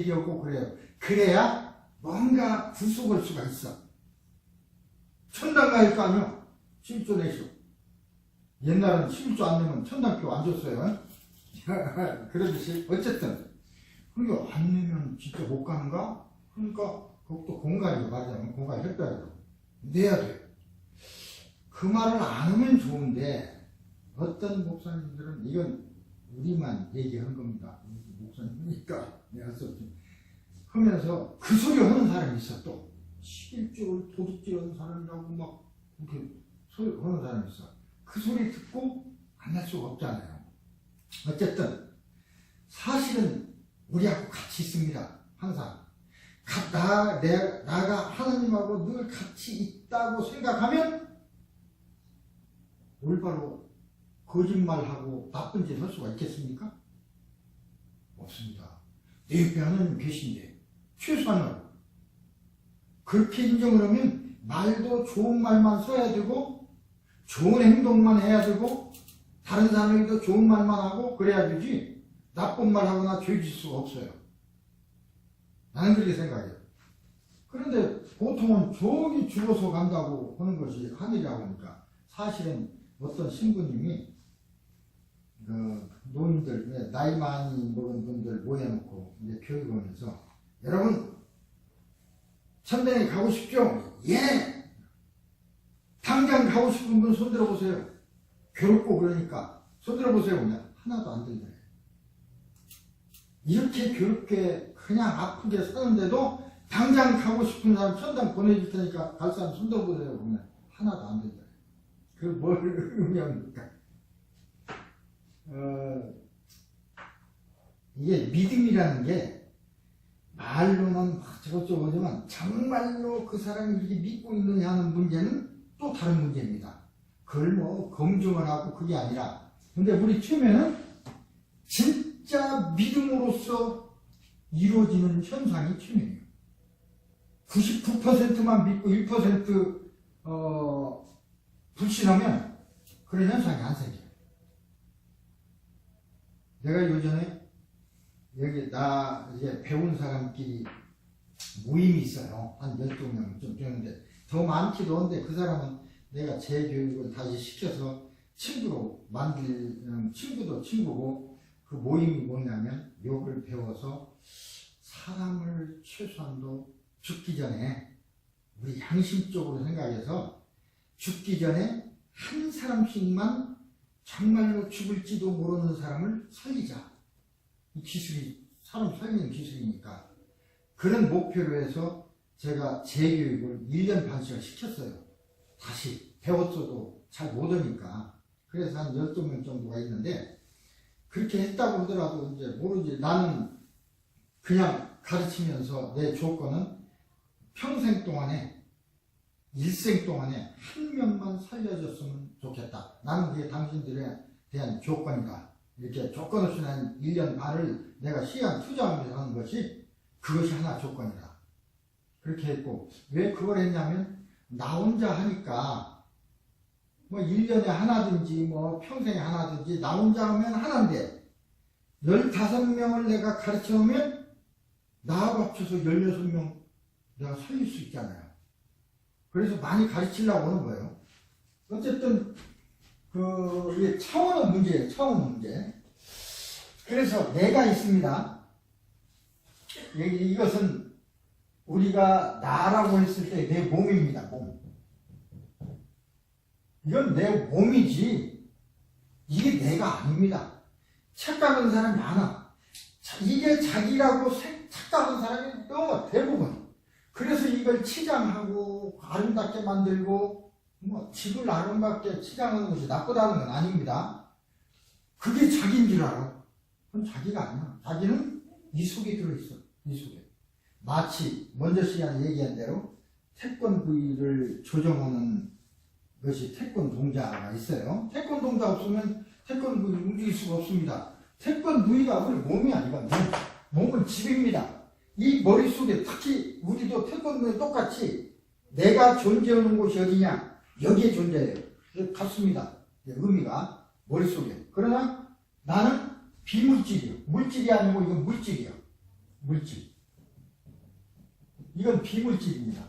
얘기하고 그래요. 그래야 뭔가 구속할 수가 있어. 천당 갈 거 아니야. 11조 내시오. 옛날은 11조 안 내면 천당표 안 줬어요. 그러듯이 어쨌든 그러니까 안 내면 진짜 못 가는가? 그러니까 그것도 공간이 맞아요. 공간이 혈변이고 내야 돼. 그 말을 안 하면 좋은데 어떤 목사님들은 이건 우리만 얘기하는 겁니다. 목사님이니까 내가 할 수 없지. 하면서 그 소리 하는 사람이 있어. 또 11조를 도둑질하는 사람이라고 막 이렇게 소리 하는 사람이 있어. 그 소리 듣고 안 할 수가 없잖아요. 어쨌든 사실은 우리하고 같이 있습니다. 항상 나가 하나님하고 늘 같이 있다고 생각하면 올바로 거짓말하고 나쁜 짓 할 수가 있겠습니까? 없습니다. 내 옆에 하나님 계신데 최소한으로 그렇게 인정을 하면 말도 좋은 말만 써야 되고 좋은 행동만 해야 되고 다른 사람에게도 좋은 말만 하고 그래야 되지 나쁜 말 하거나 죄질 수가 없어요. 나는 그렇게 생각해요. 그런데 보통은 저기 죽어서 간다고 하는 것이 하늘이라고 하니까 사실은 어떤 신부님이 그 노인들 나이 많이 먹은 분들 모여놓고 이제 교육하면서 여러분 천당에 가고 싶죠? 예! 당장 가고 싶은 분 손들어 보세요. 괴롭고 그러니까 손들어 보세요. 그냥 하나도 안 들더래. 이렇게 괴롭게 그냥 아프게 사는데도 당장 가고 싶은 사람 천당 보내줄 테니까 갈 사람 손들어 보세요. 그러면 하나도 안 들더래. 그 뭘 의미합니까? 이게 믿음이라는 게 말로는 저것저것 하지만 정말로 그 사람이 이렇게 믿고 있느냐 하는 문제는 또 다른 문제입니다. 그걸 뭐 검증을 하고 그게 아니라 근데 우리 처음에는 진짜 믿음으로써 이루어지는 현상이 처음이에요. 99%만 믿고 1% 불신하면 그런 현상이 안 생겨요. 내가 요전에 여기 나 이제 배운 사람끼리 모임이 있어요. 한 12명 좀 되는데 더 많기도 한데 그 사람은 내가 재교육을 다시 시켜서 친구로 만들는 친구도 친구고 그 모임이 뭐냐면 욕을 배워서 사람을 최소한도 죽기 전에 우리 양심적으로 생각해서 죽기 전에 한 사람씩만 정말로 죽을지도 모르는 사람을 살리자. 이 기술이 사람 살리는 기술이니까 그런 목표로 해서 제가 재교육을 1년 반씩을 시켰어요. 다시 배웠어도 잘 못하니까 그래서 한 12명 정도가 있는데 그렇게 했다고 하더라도 이제 모르지. 나는 그냥 가르치면서 내 조건은 평생 동안에 일생 동안에 한 명만 살려줬으면 좋겠다. 나는 그게 당신들에 대한 조건이다. 이렇게 조건 없이 한 1년 반을 내가 시간 투자하면서 하는 것이 그것이 하나 조건이다. 그렇게 했고 왜 그걸 했냐면 나 혼자 하니까 뭐 1년에 하나든지 뭐 평생에 하나든지 나 혼자 하면 하나인데 15명을 내가 가르쳐 놓으면 나하고 합쳐서 16명 내가 살릴 수 있잖아요. 그래서 많이 가르치려고 하는 거예요. 어쨌든 그 차원의 문제예요. 차원의 문제. 그래서 내가 있습니다. 이것은 우리가 나라고 했을 때 내 몸입니다. 몸. 이건 내 몸이지 이게 내가 아닙니다. 착각하는 사람이 많아. 이게 자기라고 착각하는 사람이 너무 대부분. 그래서 이걸 치장하고 아름답게 만들고 뭐 집을 아름답게 치장하는 것이 나쁘다는 건 아닙니다. 그게 자기인 줄 알아. 그건 자기가 아니야. 자기는 이 속에 들어있어. 이 속에. 마치 먼저 시간에 얘기한 대로 태권부위를 조정하는 것이 태권동자가 있어요. 태권동자 없으면 태권부위 움직일 수가 없습니다. 태권부위가 우리 몸이 아니고 몸은 집입니다. 이 머릿속에 특히 우리도 태권도에 똑같이 내가 존재하는 곳이 어디냐 여기에 존재해요. 같습니다. 의미가 머릿속에. 그러나 나는 비물질이요. 물질이 아니고 이건 물질이요. 물질. 이건 비물질입니다.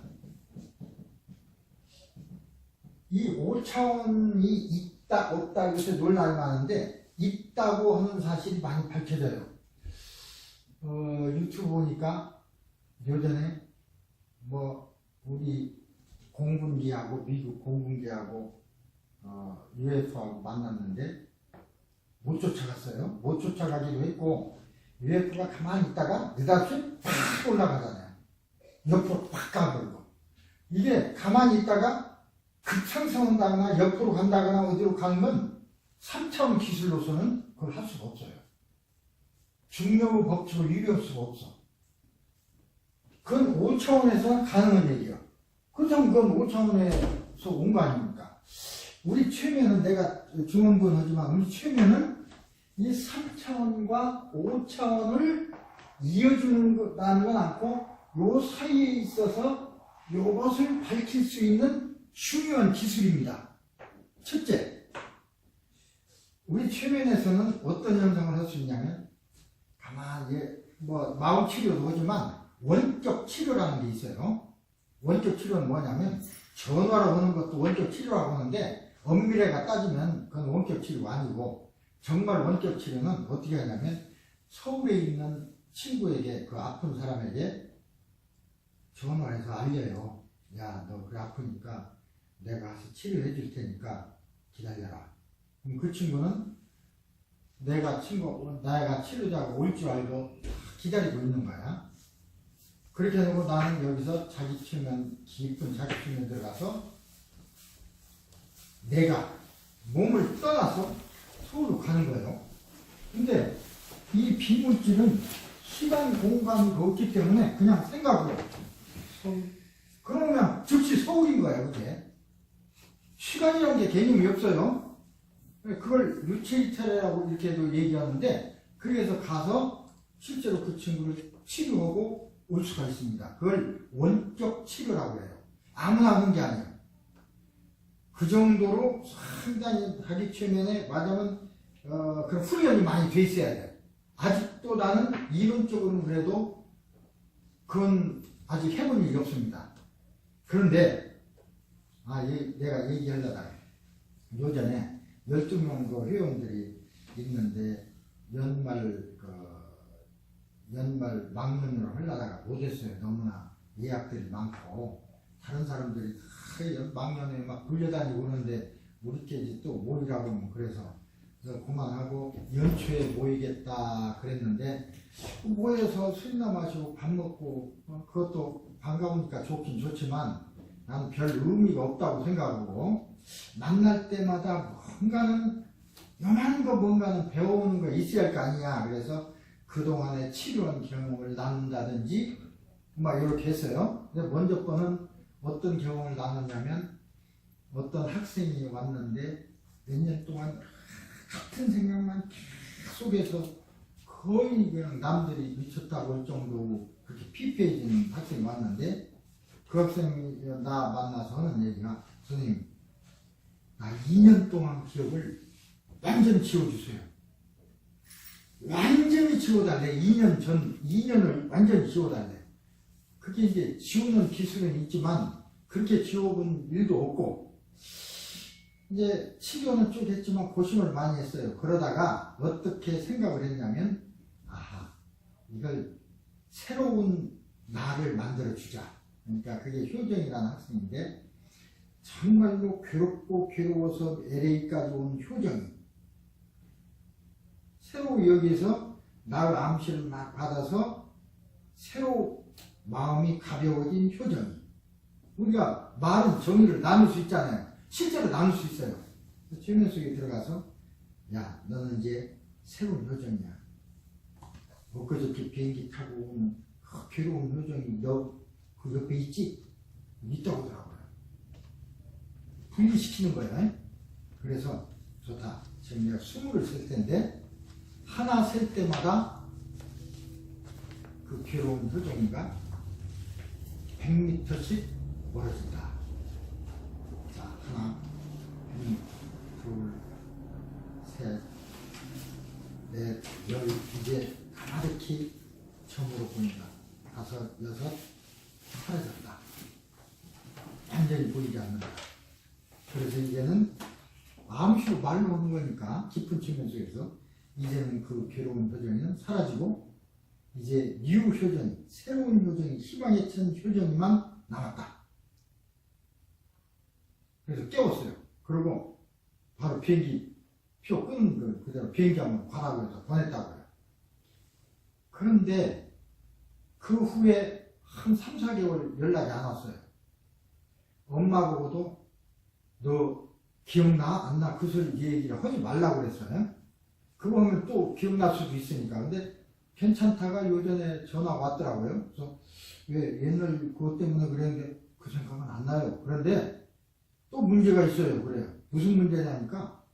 이 5차원이 있다 없다 이것에 논란이 많은데 있다고 하는 사실이 많이 밝혀져요. 유튜브 보니까 요전에 뭐 우리 공군기하고 미국 공군기하고 UFO하고 만났는데 못 쫓아갔어요. 못 쫓아가기도 했고 UFO가 가만히 있다가 느닷없이 팍 올라가잖아요. 옆으로 팍 가버리고 이게 가만히 있다가 급상승한다거나 옆으로 간다거나 어디로 가는 건 3차원 기술로서는 그걸 할 수가 없어요. 중력의 법칙을 유리할 수가 없어. 그건 5차원에서 가능한 얘기야. 그렇다면 그건 5차원에서 온 거 아닙니까? 우리 최면은 내가 중원부는 하지만 우리 최면은 이 3차원과 5차원을 이어주는 거라는 건 않고 요 사이에 있어서 요것을 밝힐 수 있는 중요한 기술입니다. 첫째, 우리 최면에서는 어떤 현상을 할 수 있냐면 가만히 뭐 마음 치료도 하지만 원격 치료라는 게 있어요. 원격 치료는 뭐냐면 전화로 오는 것도 원격 치료라고 하는데 엄밀하게 따지면 그건 원격 치료가 아니고 정말 원격 치료는 어떻게 하냐면 서울에 있는 친구에게 그 아픈 사람에게 전화해서 알려요. 야, 너 그래 아프니까 내가 가서 치료해 줄 테니까 기다려라. 그럼 그 친구는 내가 치료자가 올 줄 알고 기다리고 있는 거야. 그렇게 하고 나는 여기서 자기 측면, 깊은 자기 측면 들어가서 내가 몸을 떠나서 서울로 가는 거예요. 근데 이 비물질은 시간, 공간이 없기 때문에 그냥 생각으로 그러면 즉시 서울인 거예요, 그게. 시간이라는 게 개념이 없어요. 그걸 유체이탈이라고 이렇게도 얘기하는데 그래서 가서 실제로 그 친구를 치료하고 올 수가 있습니다. 그걸 원격 치료라고 해요. 아무나 하는 게 아니에요. 그 정도로 상당히 자기 최면에 맞으면 그런 훈련이 많이 돼 있어야 돼요. 아직도 나는 이론적으로는 그래도 그건 아직 해본 일이 없습니다. 그런데 내가 얘기하려다가 요전에 12명 그 회원들이 있는데 연말 막년으로 하려다가 못했어요. 너무나 예약들이 많고 다른 사람들이 다 막년에 막 불려다니고 오는데 우리끼리 또 모이라고 하면 그래서 그만하고 연초에 모이겠다 그랬는데 모여서 술이나 마시고 밥 먹고 그것도 반가우니까 좋긴 좋지만 나는 별 의미가 없다고 생각하고 만날 때마다 뭔가는 배워오는 거 있어야 할 거 아니야. 그래서 그동안의 치료한 경험을 나눈다든지 막 이렇게 했어요. 근데 먼저 거는 어떤 경험을 나눴냐면 어떤 학생이 왔는데 몇 년 동안 같은 생각만 계속해서 거의 그냥 남들이 미쳤다고 할 정도로 그렇게 피폐해진 학생이 왔는데 그 학생이 나 만나서 하는 얘기가 선생님 나 2년 동안 기억을 완전히 지워주세요. 완전히 지워달래. 2년을 완전히 지워달래. 그게 이제 지우는 기술은 있지만 그렇게 지워본 일도 없고 이제 치료는 쭉 했지만 고심을 많이 했어요. 그러다가 어떻게 생각을 했냐면 이걸 새로운 나를 만들어주자. 그러니까 그게 효정이라는 학생인데 정말로 괴롭고 괴로워서 LA까지 온 효정이 새로 여기서 나의 암시를 막 받아서 새로 마음이 가벼워진 효정이 우리가 말은 정의를 나눌 수 있잖아요. 실제로 나눌 수 있어요. 최면 속에 들어가서 야 너는 이제 새로운 효정이야. 엊그저께 비행기 타고 온 괴로운 효정이 너 그 옆에 있지? 있다고 하더라고요. 분리시키는 거예요. 그래서 좋다. 지금 내가 20을 쓸 텐데 하나 셀 때마다 그 괴로운 효정이가 100m씩 멀어진다. 자, 하나, 둘, 셋, 넷, 열, 이제 가득히 점으로 보인다. 다섯, 여섯, 사라졌다. 완전히 보이지 않는다. 그래서 이제는 암시로 말로 오는 거니까 깊은 측면 속에서 이제는 그 괴로운 표정이 사라지고 이제 뉴 효정이, 새로운 효정이, 희망에 찬 효정이만 남았다. 그래서 깨웠어요. 그리고 바로 비행기 표 끊은 걸 그대로 비행기 한번 가라고 해서 보냈다고요. 그런데 그 후에 한 3, 4개월 연락이 안 왔어요. 엄마 보고도 너 기억나? 안 나? 그 소리 얘기를 하지 말라고 그랬어요. 그거 하면 또 기억날 수도 있으니까. 근데 괜찮다가 요전에 전화가 왔더라고요. 그래서 왜 옛날 그것 때문에 그랬는데 그 생각은 안 나요. 그런데 또 문제가 있어요. 그래요. 무슨 문제냐니까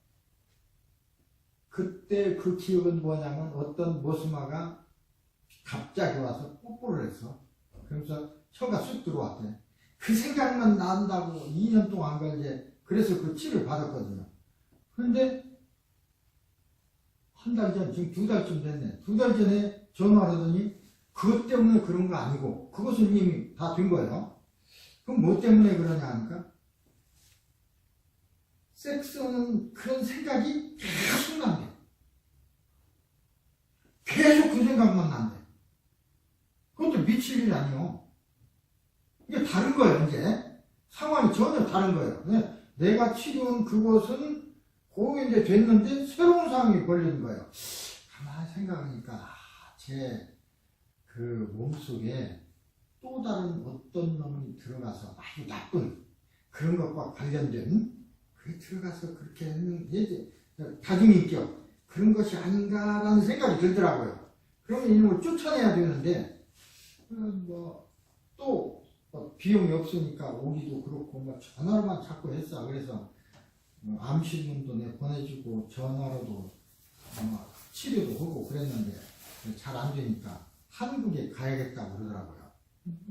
그때 그 기억은 뭐냐면 어떤 모스마가 갑자기 와서 뽀뽀를 했어. 그러면서 혀가 쑥 들어왔대. 그 생각만 난다고 2년 동안 걸제 그래서 그 치료를 받았거든요. 그런데 한 달 전, 지금 2달쯤 됐네. 2달 전에 전화를 하더니 그것 때문에 그런 거 아니고 그것은 이미 다 된 거예요. 그럼 뭐 때문에 그러냐 하니까 섹스는 그런 생각이 계속 난대. 계속 그 생각만 난대. 그것도 미칠 일이 아니요. 이게 다른 거예요, 이제. 상황이 전혀 다른 거예요. 내가 치료한 그것은 그게 이제 됐는데 새로운 상황이 걸리는 거예요. 가만히 생각하니까 제 그 몸속에 또 다른 어떤 놈이 들어가서 아주 나쁜 그런 것과 관련된 그게 들어가서 그렇게 했는 이제 다중인격 그런 것이 아닌가라는 생각이 들더라고요. 그러면 이놈을 쫓아내야 되는데 또 비용이 없으니까 오기도 그렇고 전화로만 자꾸 했어. 그래서 암시문도 내 보내주고 전화로도 치료도 하고 그랬는데 잘 안 되니까 한국에 가야겠다고 그러더라고요.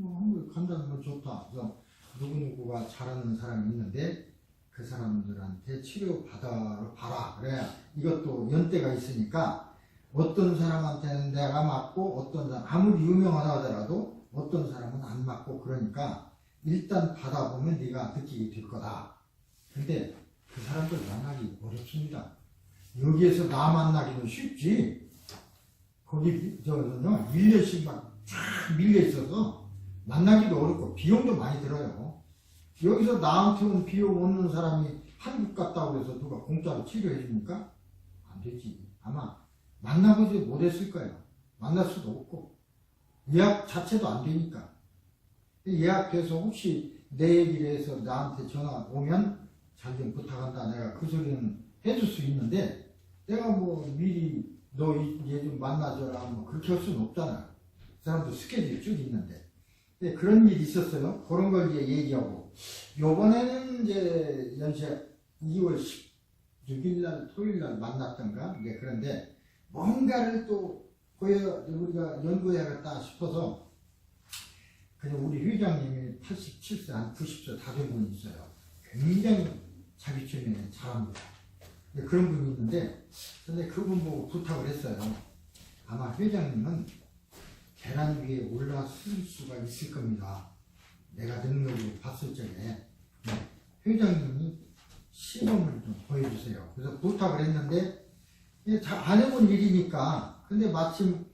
한국에 간다는 건 좋다. 그래서 누구누구가 잘하는 사람이 있는데 그 사람들한테 치료 봐라. 그래야 이것도 연대가 있으니까 어떤 사람한테는 내가 맞고 어떤 사람 아무리 유명하다 하더라도 어떤 사람은 안 맞고 그러니까 일단 받아보면 네가 느끼게 될 거다. 근데 그 사람들 만나기 어렵습니다. 여기에서 나 만나기는 쉽지. 거기 저는요 1년씩 막 쫙 밀려 있어서 만나기도 어렵고 비용도 많이 들어요. 여기서 나한테 온 비용 없는 사람이 한국 갔다고 해서 누가 공짜로 치료해 줍니까? 안 되지. 아마 만나보지 못했을 거예요. 만날 수도 없고 예약 자체도 안 되니까. 예약돼서 혹시 내 얘기를 해서 나한테 전화 오면 잘 좀 부탁한다. 내가 그 소리는 해줄 수 있는데 내가 뭐 미리 너 얘 좀 만나줘라 뭐 그렇게 할 수는 없잖아요. 그 사람도 스케줄이 쭉 있는데. 네, 그런 일이 있었어요. 그런 걸 이제 얘기하고 요번에는 이제 연세 2월 16일날 토요일날 만났던가. 네, 그런데 뭔가를 또 우리가 연구해야겠다 싶어서 그냥 우리 회장님이 87세, 한 90세 다 된 분이 있어요. 굉장히 자기 최면에 잘합니다. 그런 분이 있는데, 근데 그분 보고 부탁을 했어요. 아마 회장님은 계란 위에 올라설 수가 있을 겁니다. 내가 능력으로 봤을 적에. 네, 회장님이 시범을 좀 보여주세요. 그래서 부탁을 했는데, 잘 안 해본 일이니까, 근데 마침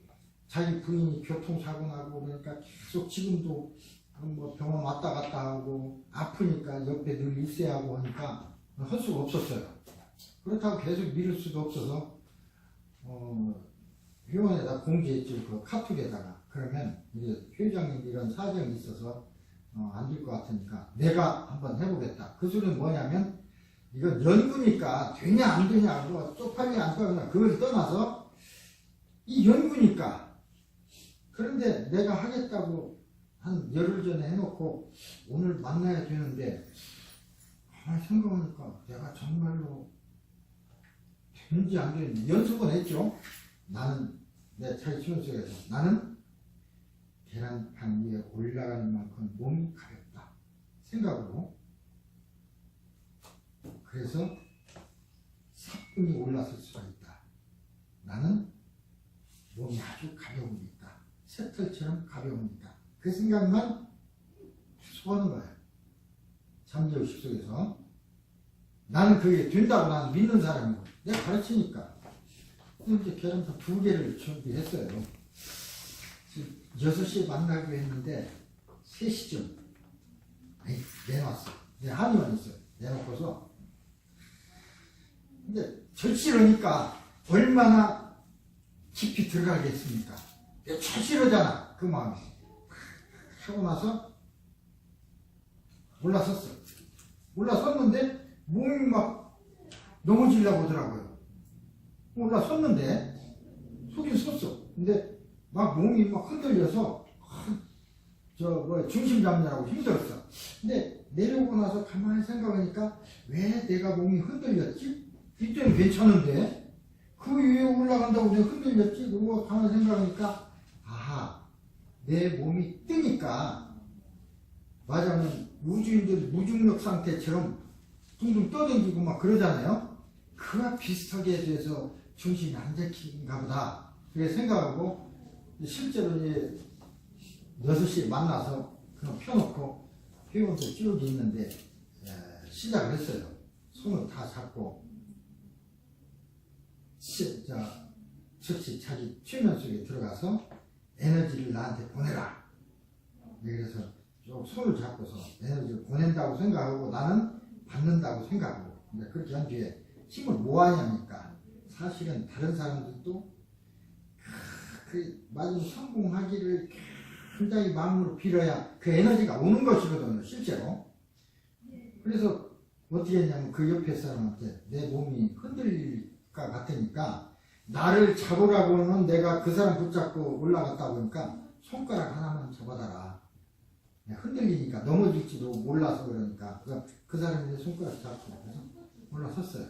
자기 부인이 교통사고 나고 그러니까 계속 지금도 뭐 병원 왔다 갔다 하고 아프니까 옆에 늘 있어야 하고 하니까 할 수가 없었어요. 그렇다고 계속 미룰 수도 없어서 회원에다 공지했죠. 그 카톡에다가. 그러면 이제 회장님 이런 사정이 있어서 안 될 것 같으니까 내가 한번 해보겠다. 그 소리는 뭐냐면 이건 연구니까 되냐 안 되냐 뭐 쪽팔리냐 안 쪽팔리냐 그걸 떠나서 이 연구니까. 그런데 내가 하겠다고 한 열흘 전에 해놓고 오늘 만나야 되는데 가만히 생각하니까 내가 정말로 되는지 안 되는지 연습은 했죠. 나는 내 자기 치료 속에서 나는 계란판 위에 올라가는 만큼 몸이 가볍다 생각으로. 그래서 사뿐히 올라설 수가 있다. 나는 몸이 아주 가벼우니까 새털처럼 가벼우니까 그 생각만 쳐보는 거예요. 잠재의식 속에서. 나는 그게 된다고 나는 믿는 사람이고, 내가 가르치니까. 이제 계란탕 2개를 준비했어요. 6시에 만나기로 했는데, 3시쯤. 내놨어. 내 한의원 있어요. 내놓고서. 근데 절실하니까 얼마나 깊이 들어가겠습니까? 절실하잖아. 그 마음이. 하고 나서 올라섰어. 올라섰는데 몸이 막 넘어지려고 하더라고요. 올라섰는데 속이 섰어. 근데 막 몸이 막 흔들려서 중심 잡느라고 힘들었어. 근데 내려오고 나서 가만히 생각하니까 왜 내가 몸이 흔들렸지? 이때는 괜찮은데 그 위에 올라간다고 내가 흔들렸지? 그러고 가만히 생각하니까 아하, 내 몸이 뜨니까 맞아면 우주인들 무중력 상태처럼 둥둥 떠다니고 막 그러잖아요. 그와 비슷하게 돼서 중심이 안 잡힌가 보다. 그렇게 생각하고 실제로 이제 6시에 만나서 그냥 펴놓고 회원도 쭉 있는데 시작을 했어요. 손을 다 잡고 즉시 자기 최면 속에 들어가서 에너지를 나한테 보내라. 그래서 쭉 손을 잡고서 에너지를 보낸다고 생각하고 나는 받는다고 생각하고 그렇게 한 뒤에 힘을 모아야하니까 사실은 다른 사람들도 그 마지막 성공하기를 굉장히 마음으로 빌어야 그 에너지가 오는 것이거든요, 실제로. 그래서 어떻게 했냐면 그 옆에 사람한테 내 몸이 흔들릴 것 같으니까 나를 잡으라고는 내가 그 사람 붙잡고 올라갔다 보니까 손가락 하나만 잡아달라. 흔들리니까 넘어질지도 몰라서 그러니까 그 사람이 내 손가락 잡고 그래서 올라섰어요.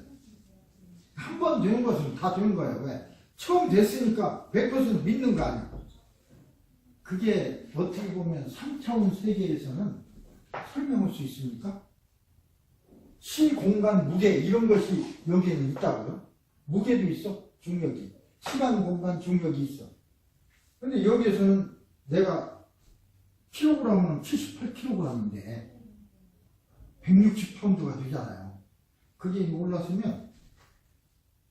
한 번 되는 것은 다 되는 거예요. 왜? 처음 됐으니까 100% 믿는 거 아니에요. 그게 어떻게 보면 3차원 세계에서는 설명할 수 있습니까? 시공간, 무게 이런 것이 여기에는 있다고요. 무게도 있어, 중력이. 시간, 공간, 중력이 있어. 근데 여기에서는 내가 킬로그램은 78kg인데 160파운드가 되잖아요. 그게 올라서면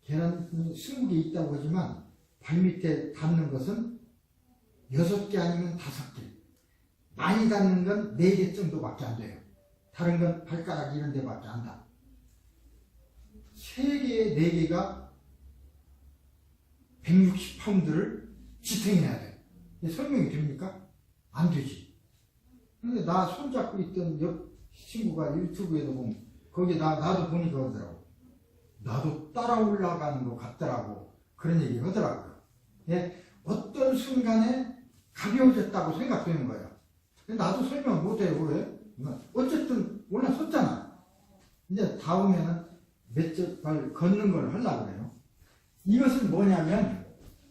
계란이 20개 있다고 하지만 발밑에 닿는 것은 6개 아니면 5개. 많이 닿는 건 4개 정도밖에 안 돼요. 다른 건 발가락 이런 데밖에 안 닿아. 3개, 4개가 160파운드를 지탱해야 돼. 설명이 됩니까? 안 되지. 근데 나 손잡고 있던 옆 친구가 유튜브에도 보면 거기에 나도 보니까 그러더라고. 나도 따라 올라가는 것 같더라고. 그런 얘기 하더라고요. 예, 어떤 순간에 가벼워졌다고 생각되는 거예요. 나도 설명 못해요. 왜? 어쨌든 올라섰잖아. 이제 다음에는 몇 발 걷는 걸 하려고 그래요. 이것은 뭐냐면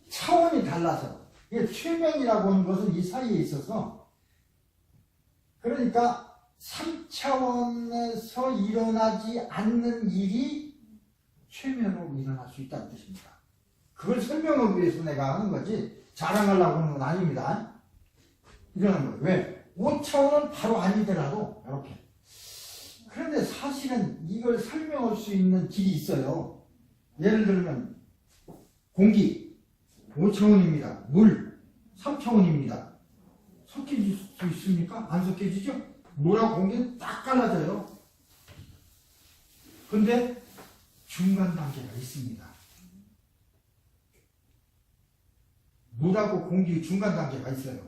차원이 달라서 최면이라고 하는 것은 이 사이에 있어서 그러니까 3차원에서 일어나지 않는 일이 최면으로 일어날 수 있다는 뜻입니다. 그걸 설명하기 위해서 내가 하는 거지 자랑하려고 하는 건 아닙니다. 이러는 거예요. 왜? 5차원은 바로 아니더라도 이렇게. 그런데 사실은 이걸 설명할 수 있는 길이 있어요. 예를 들면 공기 5차원입니다. 물 3차원입니다. 섞여질 수 있습니까? 안 섞여지죠? 물하고 공기는 딱 갈라져요. 근데 중간 단계가 있습니다. 물하고 공기 중간 단계가 있어요.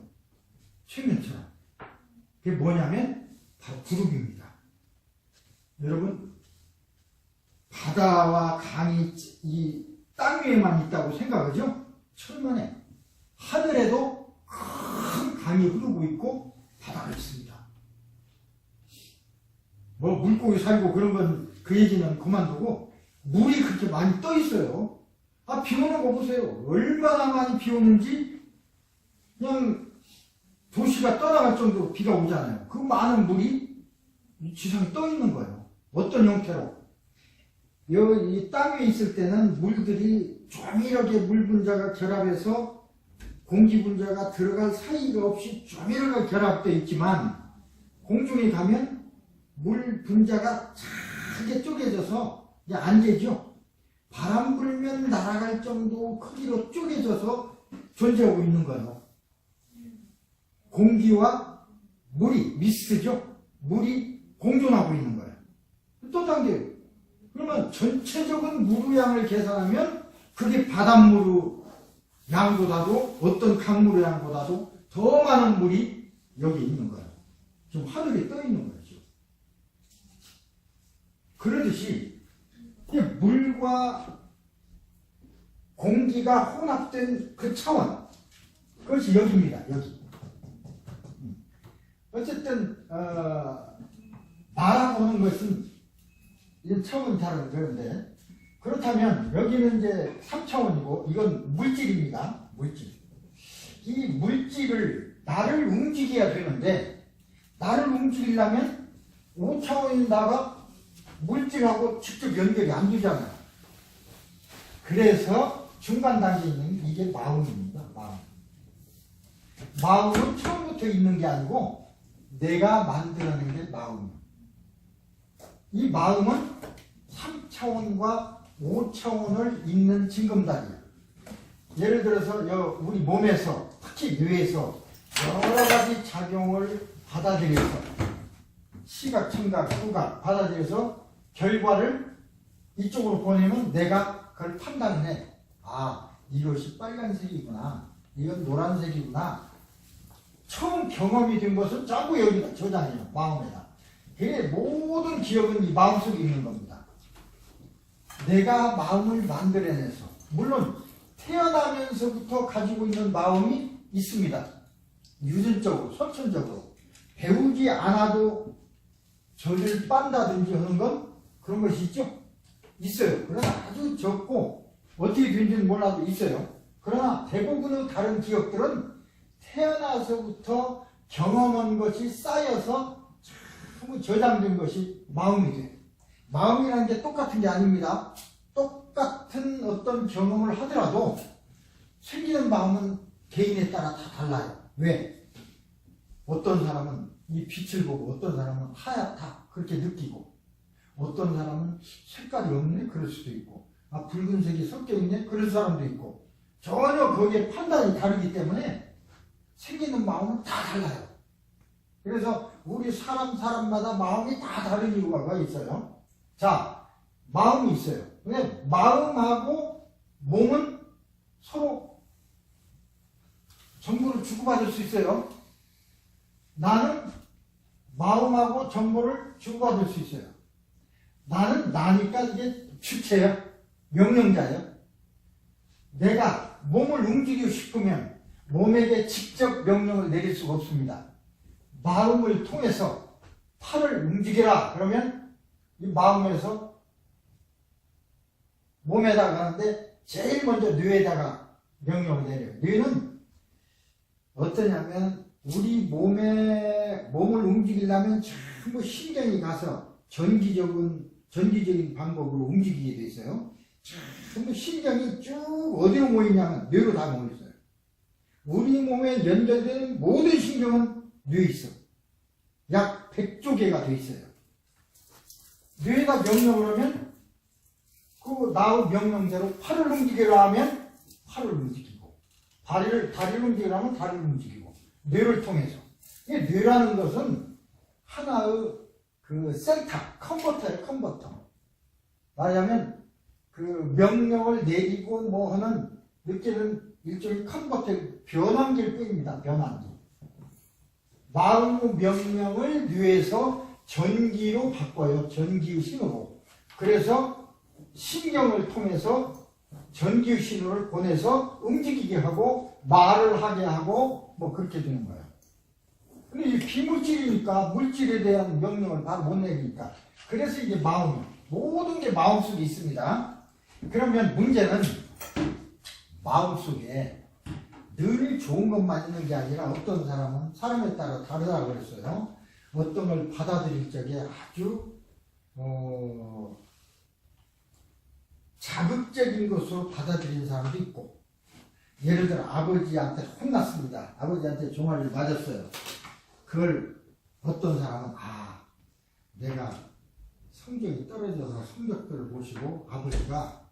최면처럼. 그게 뭐냐면 바로 구름입니다. 여러분 바다와 강이 이 땅 위에만 있다고 생각하죠? 천만에 하늘에도 큰 강이 흐르고 있고 바다가 있습니다. 뭐 물고기 살고 그런 건 그 얘기는 그만두고 물이 그렇게 많이 떠 있어요. 비 오는 거 보세요. 얼마나 많이 비 오는지 그냥 도시가 떠나갈 정도로 비가 오잖아요. 그 많은 물이 지상에 떠 있는 거예요. 어떤 형태로? 이 땅 위에 있을 때는 물들이 조밀하게 물 분자가 결합해서 공기 분자가 들어갈 사이가 없이 조밀하게 결합되어 있지만 공중에 가면 물 분자가 작게 쪼개져서 이제 안 되죠. 바람 불면 날아갈 정도 크기로 쪼개져서 존재하고 있는 거예요. 공기와 물이, 미스트죠. 물이 공존하고 있는 거예요. 또 당겨요. 그러면 전체적인 물의 양을 계산하면 그게 바닷물의 양보다도 어떤 강물의 양보다도 더 많은 물이 여기 있는 거예요. 지금 하늘에 떠 있는 거예요. 지금. 그러듯이 물과 공기가 혼합된 그 차원, 그것이 여기입니다. 여기. 어쨌든 말하고 하는 것은 이런 차원이 다른 그런데, 그렇다면 여기는 이제 3차원이고 이건 물질입니다. 물질. 이 물질을 나를 움직여야 되는데, 나를 움직이려면 5차원인 나가 물질하고 직접 연결이 안 되잖아요. 그래서 중간 단계에 있는 이게 마음입니다. 마음. 마음은 처음부터 있는 게 아니고 내가 만들어낸 게 마음이에요. 이 마음은 3차원과 5차원을 잇는 징검다리예요. 예를 들어서 우리 몸에서, 특히 뇌에서 여러 가지 작용을 받아들여서 시각, 청각, 후각 받아들여서 결과를 이쪽으로 보내면 내가 그걸 판단해. 아, 이것이 빨간색이구나. 이건 노란색이구나. 처음 경험이 된 것은 전부 여기다 저장해요. 마음에다. 그게 모든 기억은 이 마음속에 있는 겁니다. 내가 마음을 만들어내서, 물론 태어나면서부터 가지고 있는 마음이 있습니다. 유전적으로, 선천적으로. 배우지 않아도 저를 빤다든지 하는 건 그런 것이 있죠? 있어요. 그러나 아주 적고 어떻게 된지는 몰라도 있어요. 그러나 대부분의 다른 기억들은 태어나서부터 경험한 것이 쌓여서 참 저장된 것이 마음이 돼요. 마음이라는 게 똑같은 게 아닙니다. 똑같은 어떤 경험을 하더라도 생기는 마음은 개인에 따라 다 달라요. 왜? 어떤 사람은 이 빛을 보고 어떤 사람은 하얗다 그렇게 느끼고, 어떤 사람은 색깔이 없네 그럴 수도 있고, 아 붉은색이 섞여있네 그럴 사람도 있고, 전혀 거기에 판단이 다르기 때문에 생기는 마음은 다 달라요. 그래서 우리 사람마다 마음이 다 다른 이유가 있어요. 자, 마음이 있어요. 근데 마음하고 몸은 서로 정보를 주고받을 수 있어요. 나는 마음하고 정보를 주고받을 수 있어요. 나는 나니까 이게 주체야. 명령자예요. 내가 몸을 움직이고 싶으면 몸에게 직접 명령을 내릴 수가 없습니다. 마음을 통해서 팔을 움직여라 그러면 이 마음에서 몸에다가 하는데 제일 먼저 뇌에다가 명령을 내려요. 뇌는 어떠냐면 우리 몸을 움직이려면 전부 신경이 가서 전기적인 방법으로 움직이게 돼 있어요. 전부 신경이 쭉 어디로 모이냐면 뇌로 다 모여있어요. 우리 몸에 연결되는 모든 신경은 뇌에 있어. 약 100조 개가 돼 있어요. 뇌에다 명령을 하면 그 나의 명령대로 팔을 움직이라 하면 팔을 움직이고, 다리를 움직이라 하면 다리를 움직이고, 뇌를 통해서. 이 뇌라는 것은 하나의 그 센터, 컨버터예요, 컨버터. 말하자면 그 명령을 내리고 뭐 하는 느끼는 일종의 컨버터의 변환기일 뿐입니다. 변환기. 마음의 명령을 뇌에서 전기로 바꿔요. 전기의 신호로. 그래서 신경을 통해서 전기의 신호를 보내서 움직이게 하고 말을 하게 하고 뭐 그렇게 되는 거예요. 근데 이 비물질이니까 물질에 대한 명령을 바로 못 내리니까. 그래서 이게 마음, 모든 게 마음속에 있습니다. 그러면 문제는 마음속에 늘 좋은 것만 있는 게 아니라 어떤 사람은 사람에 따라 다르다고 그랬어요. 어떤 걸 받아들일 적에 아주 자극적인 것으로 받아들인 사람도 있고, 예를 들어 아버지한테 혼났습니다. 아버지한테 종아리를 맞았어요. 그걸 어떤 사람은 내가 성적이 떨어져서 성적표를 보시고 아버지가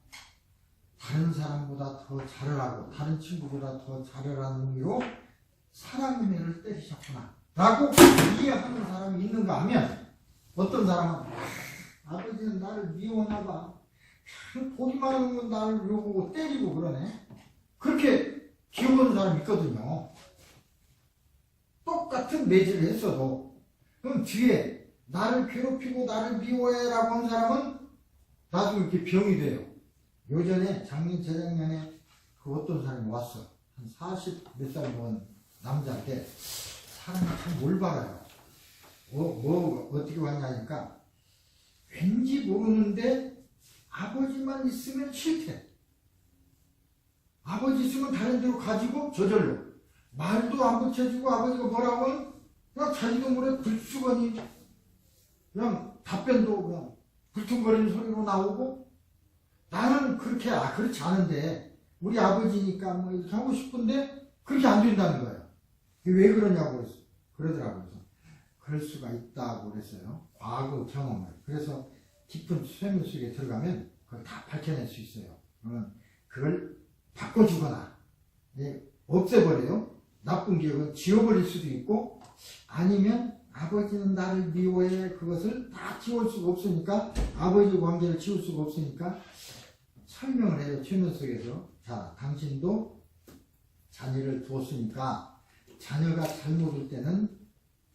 다른 사람보다 더 잘을 하고 다른 친구보다 더 잘을 하는 의미로 사랑의 매를 때리셨구나 라고 이해하는 사람이 있는가 하면, 어떤 사람은 아버지는 나를 미워하나 봐, 보기만 하면 나를 욕하고 때리고 그러네, 그렇게 귀여운 사람이 있거든요. 똑같은 매질을 했어도. 그럼 뒤에 나를 괴롭히고 나를 미워해라고 한 사람은 나중에 이렇게 병이 돼요. 요전에 작년 재작년에 그 어떤 사람이 왔어. 한 40 몇 살 먹은 남자인데 사람이 참 올바라요. 어떻게 왔냐니까 왠지 모르는데 아버지만 있으면 싫대. 아버지 있으면 다른 데로 가지고 저절로 말도 안 붙여주고, 아버지가 뭐라고 하면 그냥 자기도 모르게 불쑥하니 그냥 답변도 그냥 불퉁거리는 소리로 나오고, 나는 그렇게 그렇지 않은데 우리 아버지니까 뭐 이렇게 하고 싶은데 그렇게 안 된다는 거예요. 왜 그러냐고 그러더라고요. 그럴 수가 있다고 그랬어요. 과거 경험을. 그래서 깊은 쇠물 속에 들어가면 그걸 다 밝혀낼 수 있어요. 그걸 바꿔주거나 없애버려요. 나쁜 기억은 지워버릴 수도 있고, 아니면 아버지는 나를 미워해, 그것을 다 지울 수가 없으니까, 아버지 관계를 지울 수가 없으니까 설명을 해요. 최면 속에서. 자, 당신도 자녀를 두었으니까 자녀가 잘못할 때는